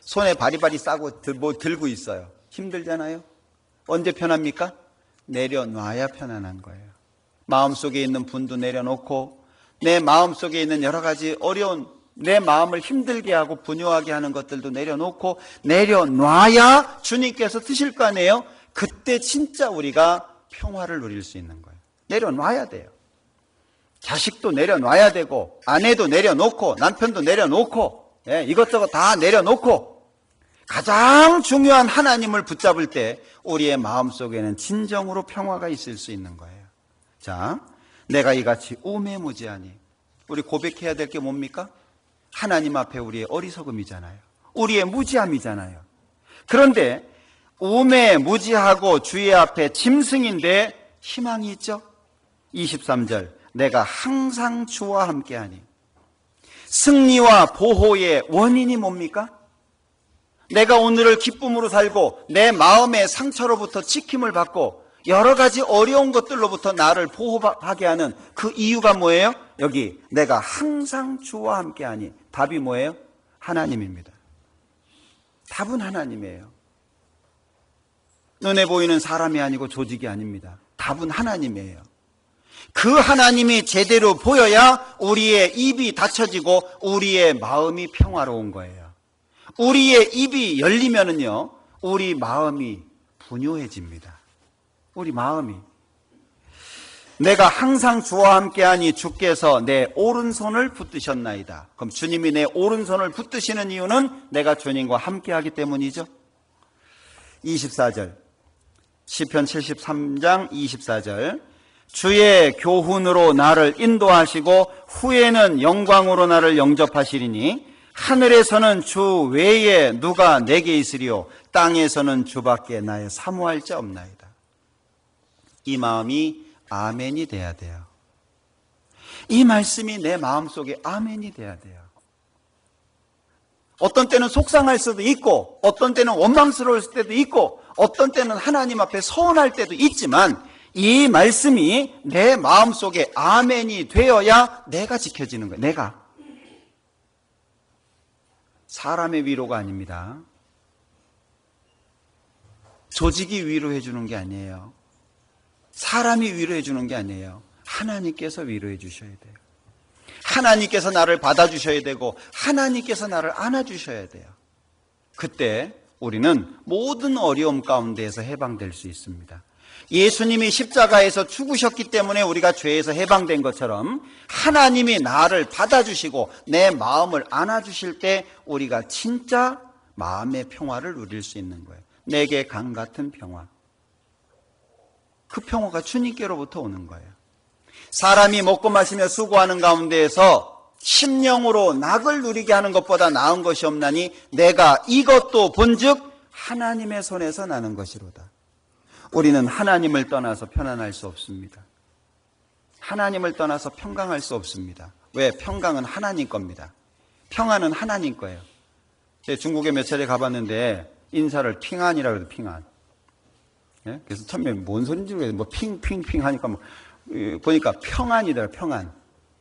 손에 바리바리 싸고 뭐 들고 있어요. 힘들잖아요. 언제 편합니까? 내려놔야 편안한 거예요. 마음속에 있는 분도 내려놓고 내 마음속에 있는 여러 가지 어려운 내 마음을 힘들게 하고 분요하게 하는 것들도 내려놓고 내려놔야 주님께서 드실 거 아니에요? 그때 진짜 우리가 평화를 누릴 수 있는 거예요. 내려놔야 돼요. 자식도 내려놔야 되고 아내도 내려놓고 남편도 내려놓고 이것저것 다 내려놓고 가장 중요한 하나님을 붙잡을 때 우리의 마음속에는 진정으로 평화가 있을 수 있는 거예요. 자, 내가 이같이 우매무지하니 우리 고백해야 될 게 뭡니까? 하나님 앞에 우리의 어리석음이잖아요. 우리의 무지함이잖아요. 그런데 우매무지하고 주의 앞에 짐승인데 희망이 있죠? 23절 내가 항상 주와 함께하니 승리와 보호의 원인이 뭡니까? 내가 오늘을 기쁨으로 살고 내 마음의 상처로부터 지킴을 받고 여러 가지 어려운 것들로부터 나를 보호하게 하는 그 이유가 뭐예요? 여기 내가 항상 주와 함께하니 답이 뭐예요? 하나님입니다. 답은 하나님이에요. 눈에 보이는 사람이 아니고 조직이 아닙니다. 답은 하나님이에요. 그 하나님이 제대로 보여야 우리의 입이 닫혀지고 우리의 마음이 평화로운 거예요. 우리의 입이 열리면은요, 우리 마음이 분요해집니다. 우리 마음이. 내가 항상 주와 함께하니 주께서 내 오른손을 붙드셨나이다. 그럼 주님이 내 오른손을 붙드시는 이유는 내가 주님과 함께하기 때문이죠. 24절 시편 73장 24절 주의 교훈으로 나를 인도하시고 후에는 영광으로 나를 영접하시리니 하늘에서는 주 외에 누가 내게 있으리요 땅에서는 주밖에 나의 사모할 자 없나이다. 이 마음이 아멘이 돼야 돼요. 이 말씀이 내 마음속에 아멘이 돼야 돼요. 어떤 때는 속상할 수도 있고 어떤 때는 원망스러울 때도 있고 어떤 때는 하나님 앞에 서운할 때도 있지만 이 말씀이 내 마음속에 아멘이 되어야 내가 지켜지는 거예요. 내가. 사람의 위로가 아닙니다. 조직이 위로해 주는 게 아니에요. 사람이 위로해 주는 게 아니에요. 하나님께서 위로해 주셔야 돼요. 하나님께서 나를 받아주셔야 되고 하나님께서 나를 안아주셔야 돼요. 그때 우리는 모든 어려움 가운데에서 해방될 수 있습니다. 예수님이 십자가에서 죽으셨기 때문에 우리가 죄에서 해방된 것처럼 하나님이 나를 받아주시고 내 마음을 안아주실 때 우리가 진짜 마음의 평화를 누릴 수 있는 거예요. 내게 강 같은 평화. 그 평화가 주님께로부터 오는 거예요. 사람이 먹고 마시며 수고하는 가운데에서 심령으로 낙을 누리게 하는 것보다 나은 것이 없나니 내가 이것도 본즉 하나님의 손에서 나는 것이로다. 우리는 하나님을 떠나서 편안할 수 없습니다. 하나님을 떠나서 평강할 수 없습니다. 왜? 평강은 하나님 겁니다. 평안은 하나님 거예요. 제가 중국에 몇 차례 가봤는데 인사를 핑안이라고 해도 핑안. 예? 그래서 처음에 뭔 소린지 모르겠어요. 뭐 핑 하니까 뭐 보니까 평안이더라. 평안.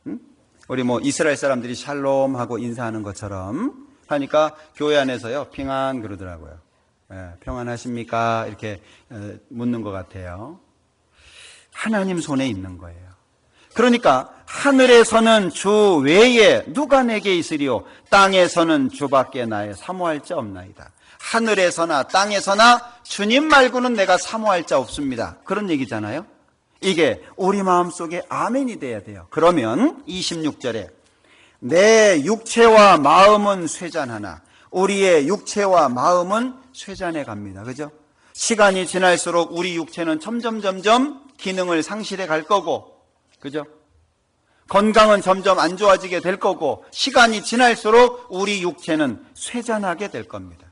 응? 우리 뭐 이스라엘 사람들이 샬롬 하고 인사하는 것처럼 하니까 교회 안에서요 핑안 그러더라고요. 예, 평안하십니까? 이렇게 묻는 것 같아요. 하나님 손에 있는 거예요. 그러니까 하늘에서는 주 외에 누가 내게 있으리요 땅에서는 주밖에 나의 사모할 자 없나이다. 하늘에서나 땅에서나 주님 말고는 내가 사모할 자 없습니다. 그런 얘기잖아요. 이게 우리 마음속에 아멘이 돼야 돼요. 그러면 26절에 내 육체와 마음은 쇠잔하나 우리의 육체와 마음은 쇠잔해 갑니다. 그죠? 시간이 지날수록 우리 육체는 점점 기능을 상실해 갈 거고, 그죠? 건강은 점점 안 좋아지게 될 거고, 시간이 지날수록 우리 육체는 쇠잔하게 될 겁니다.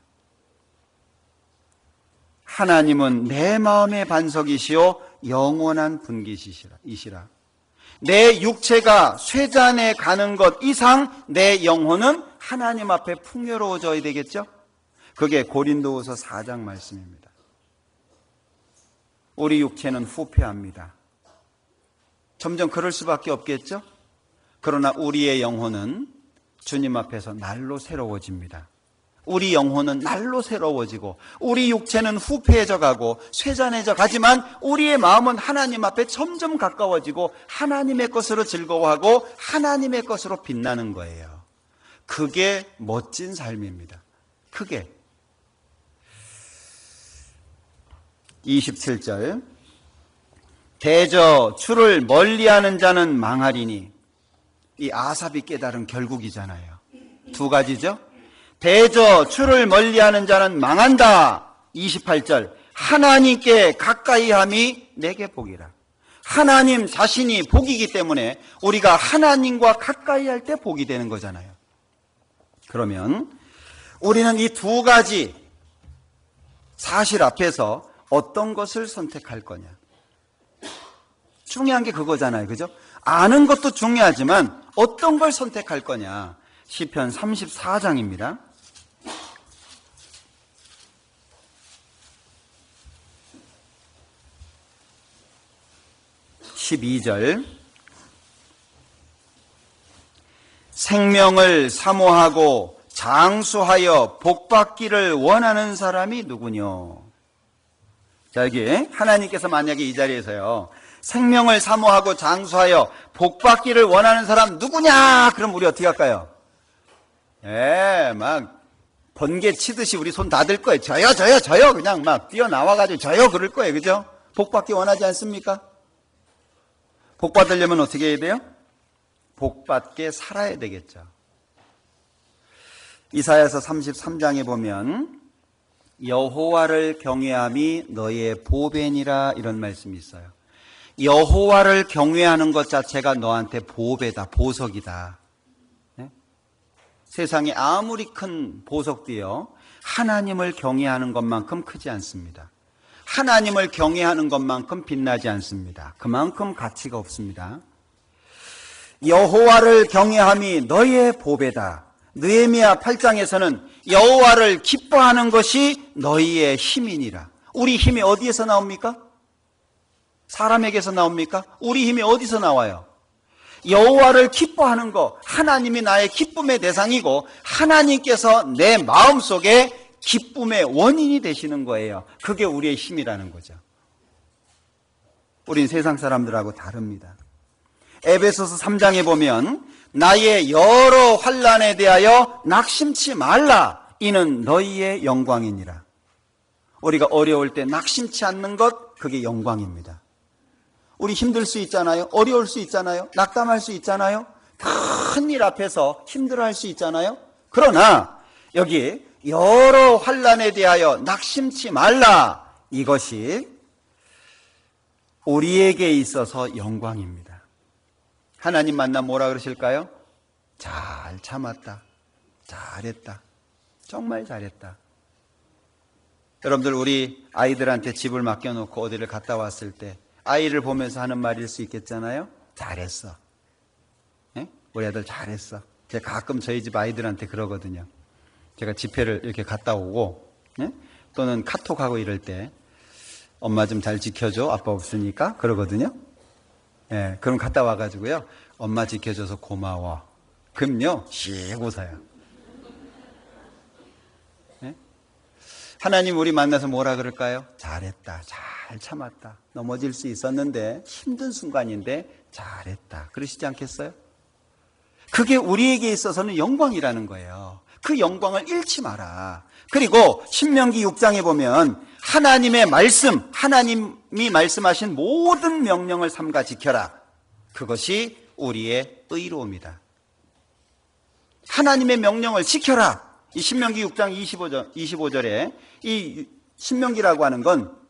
하나님은 내 마음의 반석이시요 영원한 분깃이시라. 내 육체가 쇠잔해 가는 것 이상 내 영혼은 하나님 앞에 풍요로워져야 되겠죠? 그게 고린도후서 4장 말씀입니다. 우리 육체는 후패합니다. 점점 그럴 수밖에 없겠죠? 그러나 우리의 영혼은 주님 앞에서 날로 새로워집니다. 우리 영혼은 날로 새로워지고 우리 육체는 후패해져 가고 쇠잔해져 가지만 우리의 마음은 하나님 앞에 점점 가까워지고 하나님의 것으로 즐거워하고 하나님의 것으로 빛나는 거예요. 그게 멋진 삶입니다. 크게. 27절 대저 주를 멀리하는 자는 망하리니, 이 아삽이 깨달은 결국이잖아요. 두 가지죠. 대저 주를 멀리하는 자는 망한다. 28절 하나님께 가까이함이 내게 복이라. 하나님 자신이 복이기 때문에 우리가 하나님과 가까이 할 때 복이 되는 거잖아요. 그러면 우리는 이 두 가지 사실 앞에서 어떤 것을 선택할 거냐. 중요한 게 그거잖아요. 그죠? 아는 것도 중요하지만 어떤 걸 선택할 거냐. 시편 34장입니다. 12절 생명을 사모하고 장수하여 복받기를 원하는 사람이 누구뇨? 자, 여기 하나님께서 만약에 이 자리에서요 생명을 사모하고 장수하여 복받기를 원하는 사람 누구냐? 그럼 우리 어떻게 할까요? 막 번개 치듯이 우리 손 다 들 거예요. 저요 그냥 막 뛰어나와가지고 저요 그럴 거예요. 그죠? 복받기 원하지 않습니까? 복받으려면 어떻게 해야 돼요? 복받게 살아야 되겠죠. 이사야서 33장에 보면 여호와를 경외함이 너의 보배니라 이런 말씀이 있어요. 여호와를 경외하는 것 자체가 너한테 보배다, 보석이다. 네? 세상에 아무리 큰 보석도요 하나님을 경외하는 것만큼 크지 않습니다. 하나님을 경외하는 것만큼 빛나지 않습니다. 그만큼 가치가 없습니다. 여호와를 경외함이 너의 보배다. 느헤미야 8장에서는 여호와를 기뻐하는 것이 너희의 힘이니라. 우리 힘이 어디에서 나옵니까? 사람에게서 나옵니까? 우리 힘이 어디서 나와요? 여호와를 기뻐하는 것, 하나님이 나의 기쁨의 대상이고 하나님께서 내 마음속에 기쁨의 원인이 되시는 거예요. 그게 우리의 힘이라는 거죠. 우린 세상 사람들하고 다릅니다. 에베소서 3장에 보면 나의 여러 환난에 대하여 낙심치 말라. 이는 너희의 영광이니라. 우리가 어려울 때 낙심치 않는 것, 그게 영광입니다. 우리 힘들 수 있잖아요. 어려울 수 있잖아요. 낙담할 수 있잖아요. 큰 일 앞에서 힘들어할 수 있잖아요. 그러나 여기 여러 환난에 대하여 낙심치 말라. 이것이 우리에게 있어서 영광입니다. 하나님 만나면 뭐라 그러실까요? 잘 참았다. 잘했다. 정말 잘했다. 여러분들 우리 아이들한테 집을 맡겨놓고 어디를 갔다 왔을 때 아이를 보면서 하는 말일 수 있겠잖아요. 잘했어. 네? 우리 아들 잘했어. 제가 가끔 저희 집 아이들한테 그러거든요. 제가 집회를 이렇게 갔다 오고 네? 또는 카톡하고 이럴 때 엄마 좀 잘 지켜줘. 아빠 없으니까 그러거든요. 네, 그럼 갔다 와가지고요. 엄마 지켜줘서 고마워. 그럼요. 씩 웃어요. 네? 하나님 우리 만나서 뭐라 그럴까요? 잘했다. 잘 참았다. 넘어질 수 있었는데 힘든 순간인데 잘했다. 그러시지 않겠어요? 그게 우리에게 있어서는 영광이라는 거예요. 그 영광을 잃지 마라. 그리고 신명기 6장에 보면 하나님의 말씀, 하나님이 말씀하신 모든 명령을 삼가 지켜라. 그것이 우리의 의로움이다. 하나님의 명령을 지켜라. 이 신명기 6장 25절에 이 신명기라고 하는 건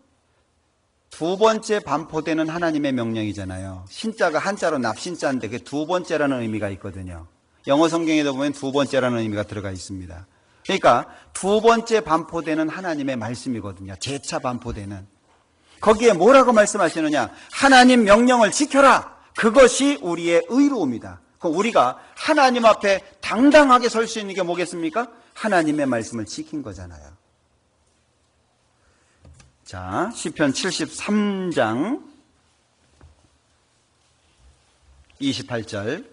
두 번째 반포되는 하나님의 명령이잖아요. 신자가 한자로 납신자인데 그게 두 번째라는 의미가 있거든요. 영어 성경에도 보면 두 번째라는 의미가 들어가 있습니다. 그러니까 두 번째 반포되는 하나님의 말씀이거든요. 재차 반포되는. 거기에 뭐라고 말씀하시느냐? 하나님 명령을 지켜라. 그것이 우리의 의로움이다. 그럼 우리가 하나님 앞에 당당하게 설 수 있는 게 뭐겠습니까? 하나님의 말씀을 지킨 거잖아요. 자, 시편 73장 28절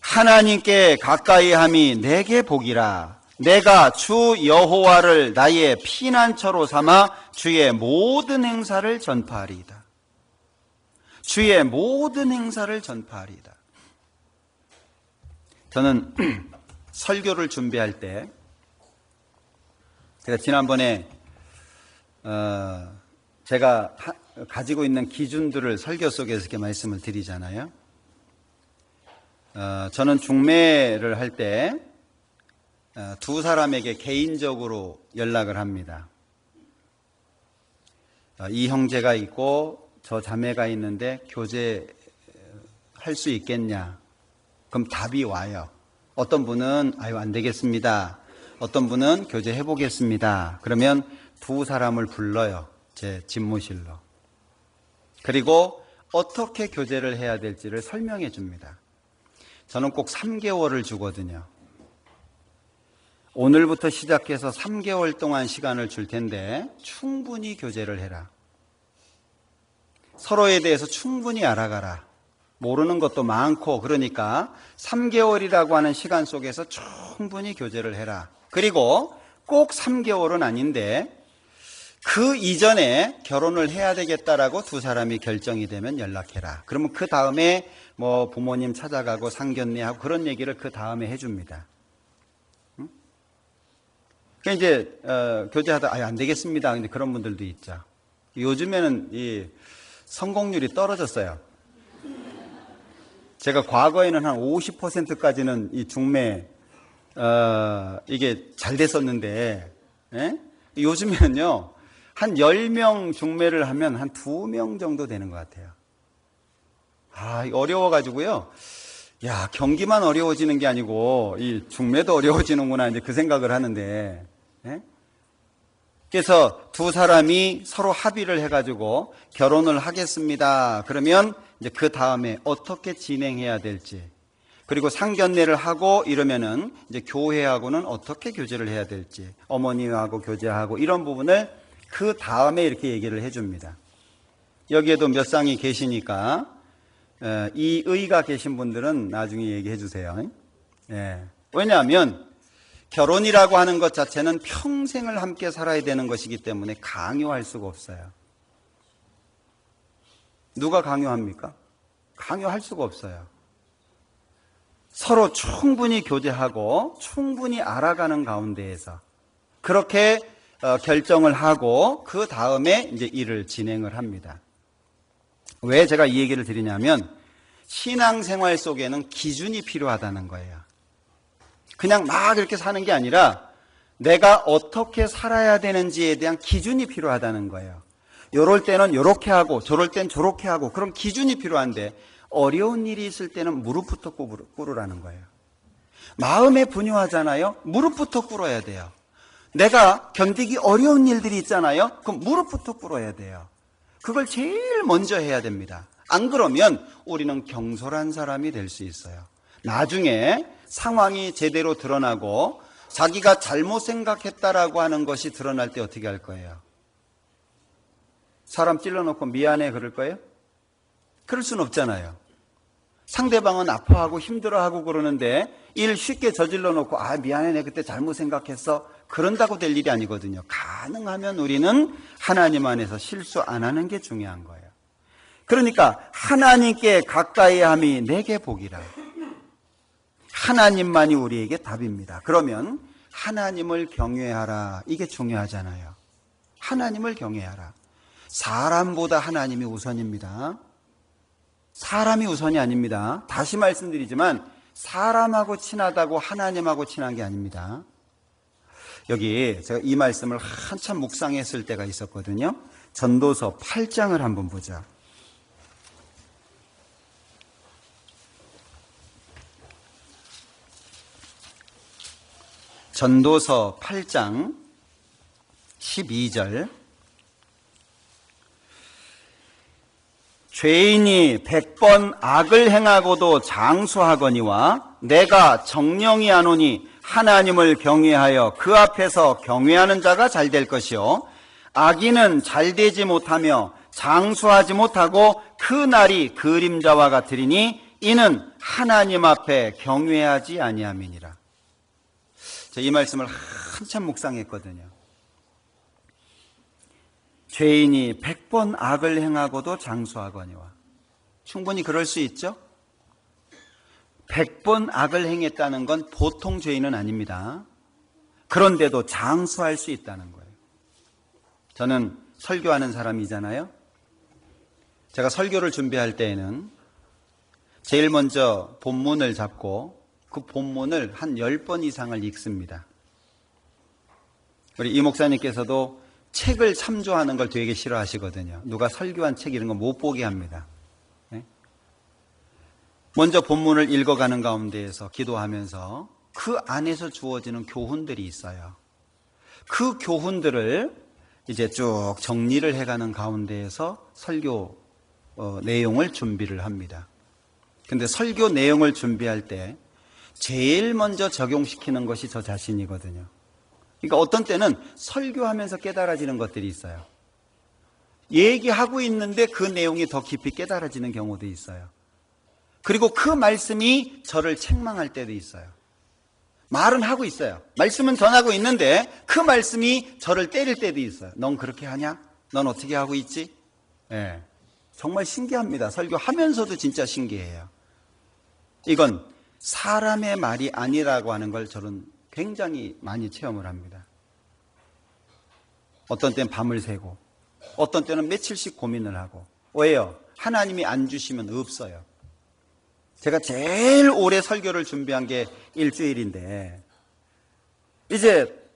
하나님께 가까이함이 내게 복이라. 내가 주 여호와를 나의 피난처로 삼아 주의 모든 행사를 전파하리이다. 주의 모든 행사를 전파하리이다. 저는 설교를 준비할 때 제가 지난번에 제가 가지고 있는 기준들을 설교 속에서 이렇게 말씀을 드리잖아요. 저는 중매를 할 때 두 사람에게 개인적으로 연락을 합니다. 이 형제가 있고 저 자매가 있는데 교제할 수 있겠냐? 그럼 답이 와요. 어떤 분은 안 되겠습니다. 어떤 분은 교제해 보겠습니다. 그러면 두 사람을 불러요. 제 집무실로. 그리고 어떻게 교제를 해야 될지를 설명해 줍니다. 저는 꼭 3개월을 주거든요. 오늘부터 시작해서 3개월 동안 시간을 줄 텐데 충분히 교제를 해라. 서로에 대해서 충분히 알아가라. 모르는 것도 많고 그러니까 3개월이라고 하는 시간 속에서 충분히 교제를 해라. 그리고 꼭 3개월은 아닌데 그 이전에 결혼을 해야 되겠다라고 두 사람이 결정이 되면 연락해라. 그러면 그 다음에 뭐 부모님 찾아가고 상견례하고 그런 얘기를 그 다음에 해줍니다. 그러니까 이제 교제하다 안 되겠습니다. 근데 그런 분들도 있죠. 요즘에는 이 성공률이 떨어졌어요. 제가 과거에는 한 50%까지는 이 중매 이게 잘 됐었는데 요즘에는요 한 10명 중매를 하면 한 2명 정도 되는 것 같아요. 어려워가지고요. 경기만 어려워지는 게 아니고 이 중매도 어려워지는구나 이제 그 생각을 하는데, 그래서 두 사람이 서로 합의를 해가지고 결혼을 하겠습니다. 그러면 이제 그 다음에 어떻게 진행해야 될지, 그리고 상견례를 하고 이러면은 이제 교회하고는 어떻게 교제를 해야 될지, 어머니하고 교제하고 이런 부분을 그 다음에 이렇게 얘기를 해줍니다. 여기에도 몇 쌍이 계시니까. 이 의가 계신 분들은 나중에 얘기해 주세요. 왜냐하면 결혼이라고 하는 것 자체는 평생을 함께 살아야 되는 것이기 때문에 강요할 수가 없어요. 누가 강요합니까? 강요할 수가 없어요. 서로 충분히 교제하고 충분히 알아가는 가운데에서 그렇게 결정을 하고 그 다음에 이제 일을 진행을 합니다. 왜 제가 이 얘기를 드리냐면 신앙생활 속에는 기준이 필요하다는 거예요. 그냥 막 이렇게 사는 게 아니라 내가 어떻게 살아야 되는지에 대한 기준이 필요하다는 거예요. 요럴 때는 요렇게 하고 저럴 땐 저렇게 하고 그런 기준이 필요한데 어려운 일이 있을 때는 무릎부터 꿇으라는 거예요. 마음에 분유하잖아요. 무릎부터 꿇어야 돼요. 내가 견디기 어려운 일들이 있잖아요. 그럼 무릎부터 꿇어야 돼요. 그걸 제일 먼저 해야 됩니다. 안 그러면 우리는 경솔한 사람이 될 수 있어요. 나중에 상황이 제대로 드러나고 자기가 잘못 생각했다라고 하는 것이 드러날 때 어떻게 할 거예요? 사람 찔러놓고 미안해 그럴 거예요? 그럴 수는 없잖아요. 상대방은 아파하고 힘들어하고 그러는데 일 쉽게 저질러 놓고 미안해 내 그때 잘못 생각했어 그런다고 될 일이 아니거든요. 가능하면 우리는 하나님 안에서 실수 안 하는 게 중요한 거예요. 그러니까 하나님께 가까이 함이 내게 복이라. 하나님만이 우리에게 답입니다. 그러면 하나님을 경외하라. 이게 중요하잖아요. 하나님을 경외하라. 사람보다 하나님이 우선입니다. 사람이 우선이 아닙니다. 다시 말씀드리지만 사람하고 친하다고 하나님하고 친한 게 아닙니다. 여기 제가 이 말씀을 한참 묵상했을 때가 있었거든요. 전도서 8장을 한번 보자. 전도서 8장 12절. 죄인이 100번 악을 행하고도 장수하거니와 내가 정령이 하노니 하나님을 경외하여 그 앞에서 경외하는 자가 잘 될 것이요 악인은 잘 되지 못하며 장수하지 못하고 그 날이 그림자와 같으리니 이는 하나님 앞에 경외하지 아니함이니라. 저 이 말씀을 한참 묵상했거든요. 죄인이 100번 악을 행하고도 장수하거니와. 충분히 그럴 수 있죠? 100번 악을 행했다는 건 보통 죄인은 아닙니다. 그런데도 장수할 수 있다는 거예요. 저는 설교하는 사람이잖아요. 제가 설교를 준비할 때에는 제일 먼저 본문을 잡고 그 본문을 한 10번 이상을 읽습니다. 우리 이 목사님께서도 책을 참조하는 걸 되게 싫어하시거든요. 누가 설교한 책 이런 거 못 보게 합니다. 먼저 본문을 읽어가는 가운데에서 기도하면서 그 안에서 주어지는 교훈들이 있어요. 그 교훈들을 이제 쭉 정리를 해가는 가운데에서 설교 내용을 준비를 합니다. 근데 설교 내용을 준비할 때 제일 먼저 적용시키는 것이 저 자신이거든요. 그러니까 어떤 때는 설교하면서 깨달아지는 것들이 있어요. 얘기하고 있는데 그 내용이 더 깊이 깨달아지는 경우도 있어요. 그리고 그 말씀이 저를 책망할 때도 있어요. 말은 하고 있어요. 말씀은 전하고 있는데 그 말씀이 저를 때릴 때도 있어요. 넌 그렇게 하냐? 넌 어떻게 하고 있지? 네. 정말 신기합니다. 설교하면서도 진짜 신기해요. 이건 사람의 말이 아니라고 하는 걸 저는 굉장히 많이 체험을 합니다. 어떤 때는 밤을 새고 어떤 때는 며칠씩 고민을 하고. 왜요? 하나님이 안 주시면 없어요. 제가 제일 오래 설교를 준비한 게 일주일인데 이제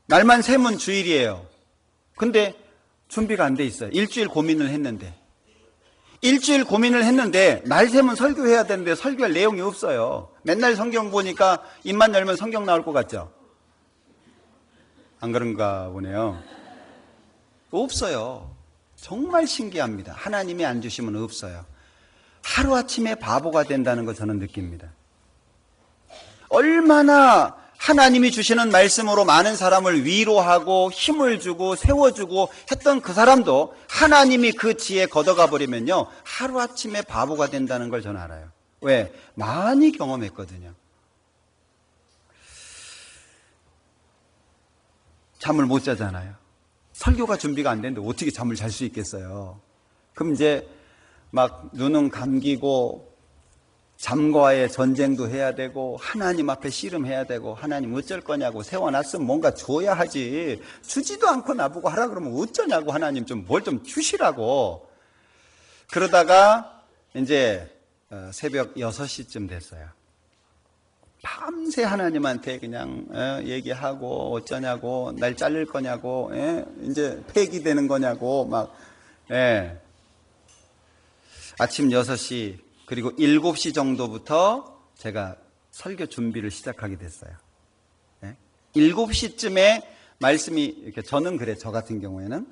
날만 세면 주일이에요. 근데 준비가 안 돼 있어요. 일주일 고민을 했는데 날 세면 설교해야 되는데 설교할 내용이 없어요. 맨날 성경 보니까 입만 열면 성경 나올 것 같죠? 안 그런가 보네요. 없어요. 정말 신기합니다. 하나님이 안 주시면 없어요. 하루아침에 바보가 된다는 거 저는 느낍니다. 얼마나 하나님이 주시는 말씀으로 많은 사람을 위로하고 힘을 주고 세워주고 했던 그 사람도 하나님이 그 지혜 걷어가 버리면요 하루아침에 바보가 된다는 걸 저는 알아요. 왜? 많이 경험했거든요. 잠을 못 자잖아요. 설교가 준비가 안 되는데 어떻게 잠을 잘 수 있겠어요. 그럼 이제 막 눈은 감기고 잠과의 전쟁도 해야 되고 하나님 앞에 씨름해야 되고 하나님 어쩔 거냐고 세워놨으면 뭔가 줘야 하지 주지도 않고 나보고 하라 그러면 어쩌냐고 하나님 좀 뭘 좀 주시라고. 그러다가 이제 새벽 6시쯤 됐어요. 밤새 하나님한테 그냥 얘기하고 어쩌냐고 날 자를 거냐고 이제 폐기되는 거냐고 막 아침 6시 그리고 7시 정도부터 제가 설교 준비를 시작하게 됐어요. 7시쯤에 말씀이 이렇게 저는 그래 저 같은 경우에는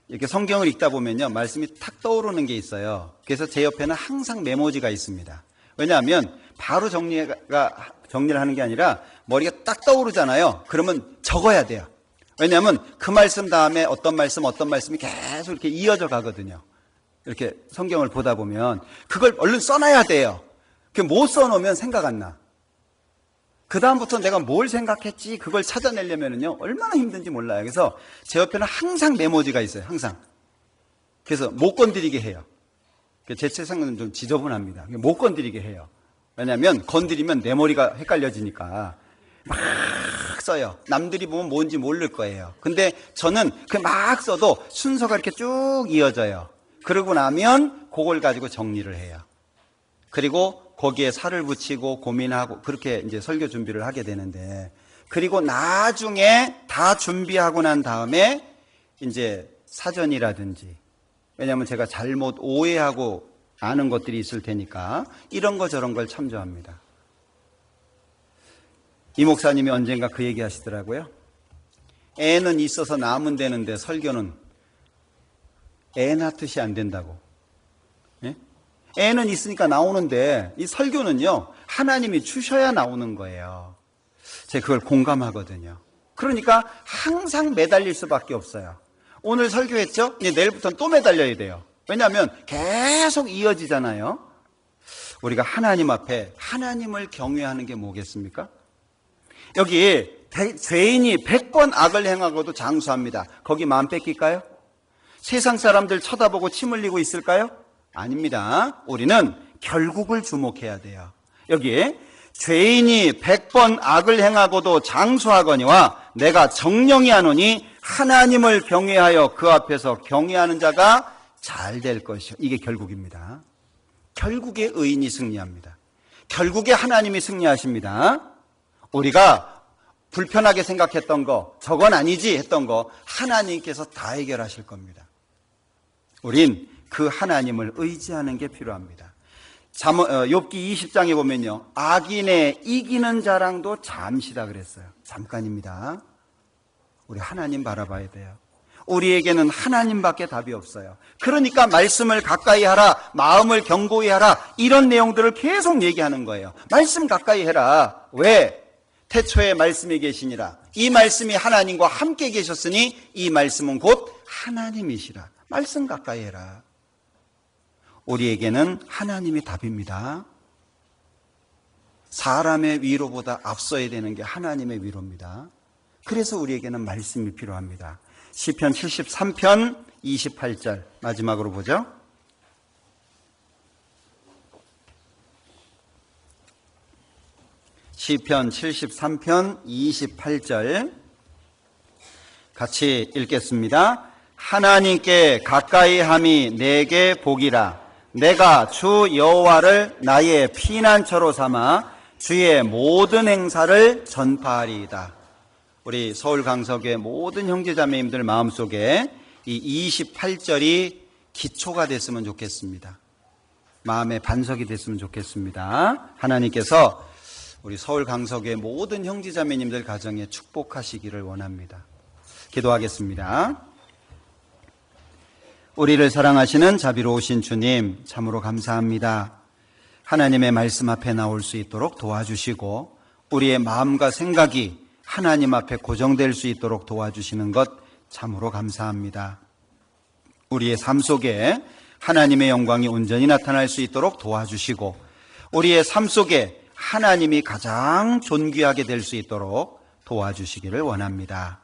이렇게 성경을 읽다 보면요 말씀이 탁 떠오르는 게 있어요. 그래서 제 옆에는 항상 메모지가 있습니다. 왜냐하면 바로 정리를 하는 게 아니라 머리가 딱 떠오르잖아요. 그러면 적어야 돼요. 왜냐하면 그 말씀 다음에 어떤 말씀이 계속 이렇게 이어져 가거든요. 이렇게 성경을 보다 보면 그걸 얼른 써놔야 돼요. 못 써놓으면 생각 안 나. 그 다음부터 내가 뭘 생각했지 그걸 찾아내려면요 얼마나 힘든지 몰라요. 그래서 제 옆에는 항상 메모지가 있어요. 항상. 그래서 못 건드리게 해요. 제 책상은 좀 지저분합니다. 못 건드리게 해요. 왜냐하면 건드리면 내 머리가 헷갈려지니까 막 써요. 남들이 보면 뭔지 모를 거예요. 근데 저는 막 써도 순서가 이렇게 쭉 이어져요. 그러고 나면 그걸 가지고 정리를 해요. 그리고 거기에 살을 붙이고 고민하고 그렇게 이제 설교 준비를 하게 되는데 그리고 나중에 다 준비하고 난 다음에 이제 사전이라든지 왜냐하면 제가 잘못 오해하고 아는 것들이 있을 테니까 이런 거 저런 걸 참조합니다. 이 목사님이 언젠가 그 얘기 하시더라고요. 애는 있어서 나면 되는데 설교는 애 낳듯이 안 된다고. 애는 있으니까 나오는데 이 설교는요 하나님이 주셔야 나오는 거예요. 제가 그걸 공감하거든요. 그러니까 항상 매달릴 수밖에 없어요. 오늘 설교했죠? 내일부터는 또 매달려야 돼요. 왜냐하면 계속 이어지잖아요. 우리가 하나님 앞에 하나님을 경외하는 게 뭐겠습니까? 여기 죄인이 100번 악을 행하고도 장수합니다. 거기 마음 뺏길까요? 세상 사람들 쳐다보고 침 흘리고 있을까요? 아닙니다. 우리는 결국을 주목해야 돼요. 여기 죄인이 100번 악을 행하고도 장수하거니와 내가 정령이 하노니 하나님을 경외하여 그 앞에서 경외하는 자가 잘 될 것이요. 이게 결국입니다. 결국에 의인이 승리합니다. 결국에 하나님이 승리하십니다. 우리가 불편하게 생각했던 거, 저건 아니지 했던 거 하나님께서 다 해결하실 겁니다. 우린 그 하나님을 의지하는 게 필요합니다. 욥기 20장에 보면요, 악인의 이기는 자랑도 잠시다 그랬어요. 잠깐입니다. 우리 하나님 바라봐야 돼요. 우리에게는 하나님밖에 답이 없어요. 그러니까 말씀을 가까이 하라, 마음을 견고히 하라, 이런 내용들을 계속 얘기하는 거예요. 말씀 가까이 해라. 왜? 태초에 말씀이 계시니라. 이 말씀이 하나님과 함께 계셨으니 이 말씀은 곧 하나님이시라. 말씀 가까이 해라. 우리에게는 하나님이 답입니다. 사람의 위로보다 앞서야 되는 게 하나님의 위로입니다. 그래서 우리에게는 말씀이 필요합니다. 시편 73편 28절 마지막으로 보죠. 시편 73편 28절 같이 읽겠습니다. 하나님께 가까이 함이 내게 복이라. 내가 주 여호와를 나의 피난처로 삼아 주의 모든 행사를 전파하리이다. 우리 서울 강석의 모든 형제자매님들 마음속에 이 28절이 기초가 됐으면 좋겠습니다. 마음의 반석이 됐으면 좋겠습니다. 하나님께서 우리 서울 강석의 모든 형제자매님들 가정에 축복하시기를 원합니다. 기도하겠습니다. 우리를 사랑하시는 자비로우신 주님, 참으로 감사합니다. 하나님의 말씀 앞에 나올 수 있도록 도와주시고 우리의 마음과 생각이 하나님 앞에 고정될 수 있도록 도와주시는 것 참으로 감사합니다. 우리의 삶 속에 하나님의 영광이 온전히 나타날 수 있도록 도와주시고 우리의 삶 속에 하나님이 가장 존귀하게 될 수 있도록 도와주시기를 원합니다.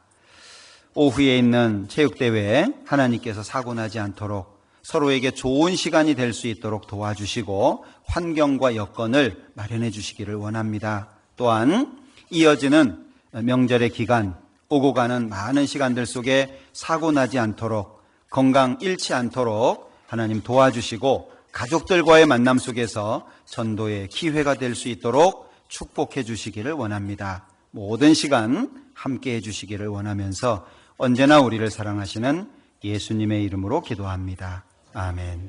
오후에 있는 체육대회에 하나님께서 사고 나지 않도록 서로에게 좋은 시간이 될 수 있도록 도와주시고 환경과 여건을 마련해 주시기를 원합니다. 또한 이어지는 명절의 기간, 오고 가는 많은 시간들 속에 사고 나지 않도록, 건강 잃지 않도록 하나님 도와주시고 가족들과의 만남 속에서 전도의 기회가 될 수 있도록 축복해 주시기를 원합니다. 모든 시간 함께 해 주시기를 원하면서 언제나 우리를 사랑하시는 예수님의 이름으로 기도합니다. 아멘.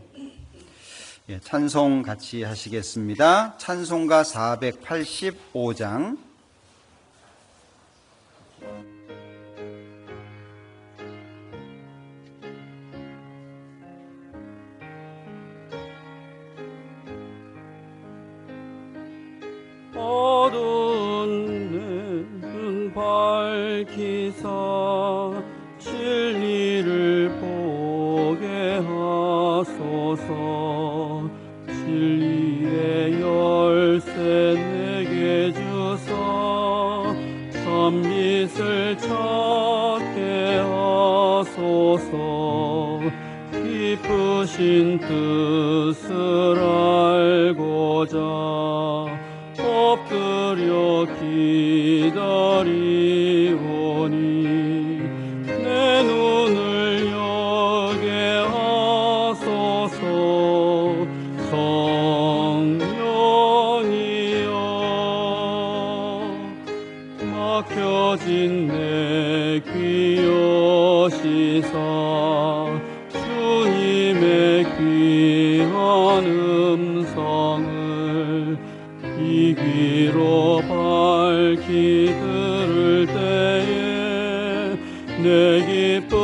찬송 같이 하시겠습니다. 찬송가 485장. 어두운 눈 밝히사 진리를 보게 하소서. 진리의 열쇠 내게 주사 참빛을 찾게 하소서. 기쁘신 뜻을 알고자 엎드려 기다리오니 내 눈을 여게 하소서. 성령이여 막혀진 내 귀 여시사 주님의 귀한 음성을 이 귀로 밝히 들을 때에 내 기쁨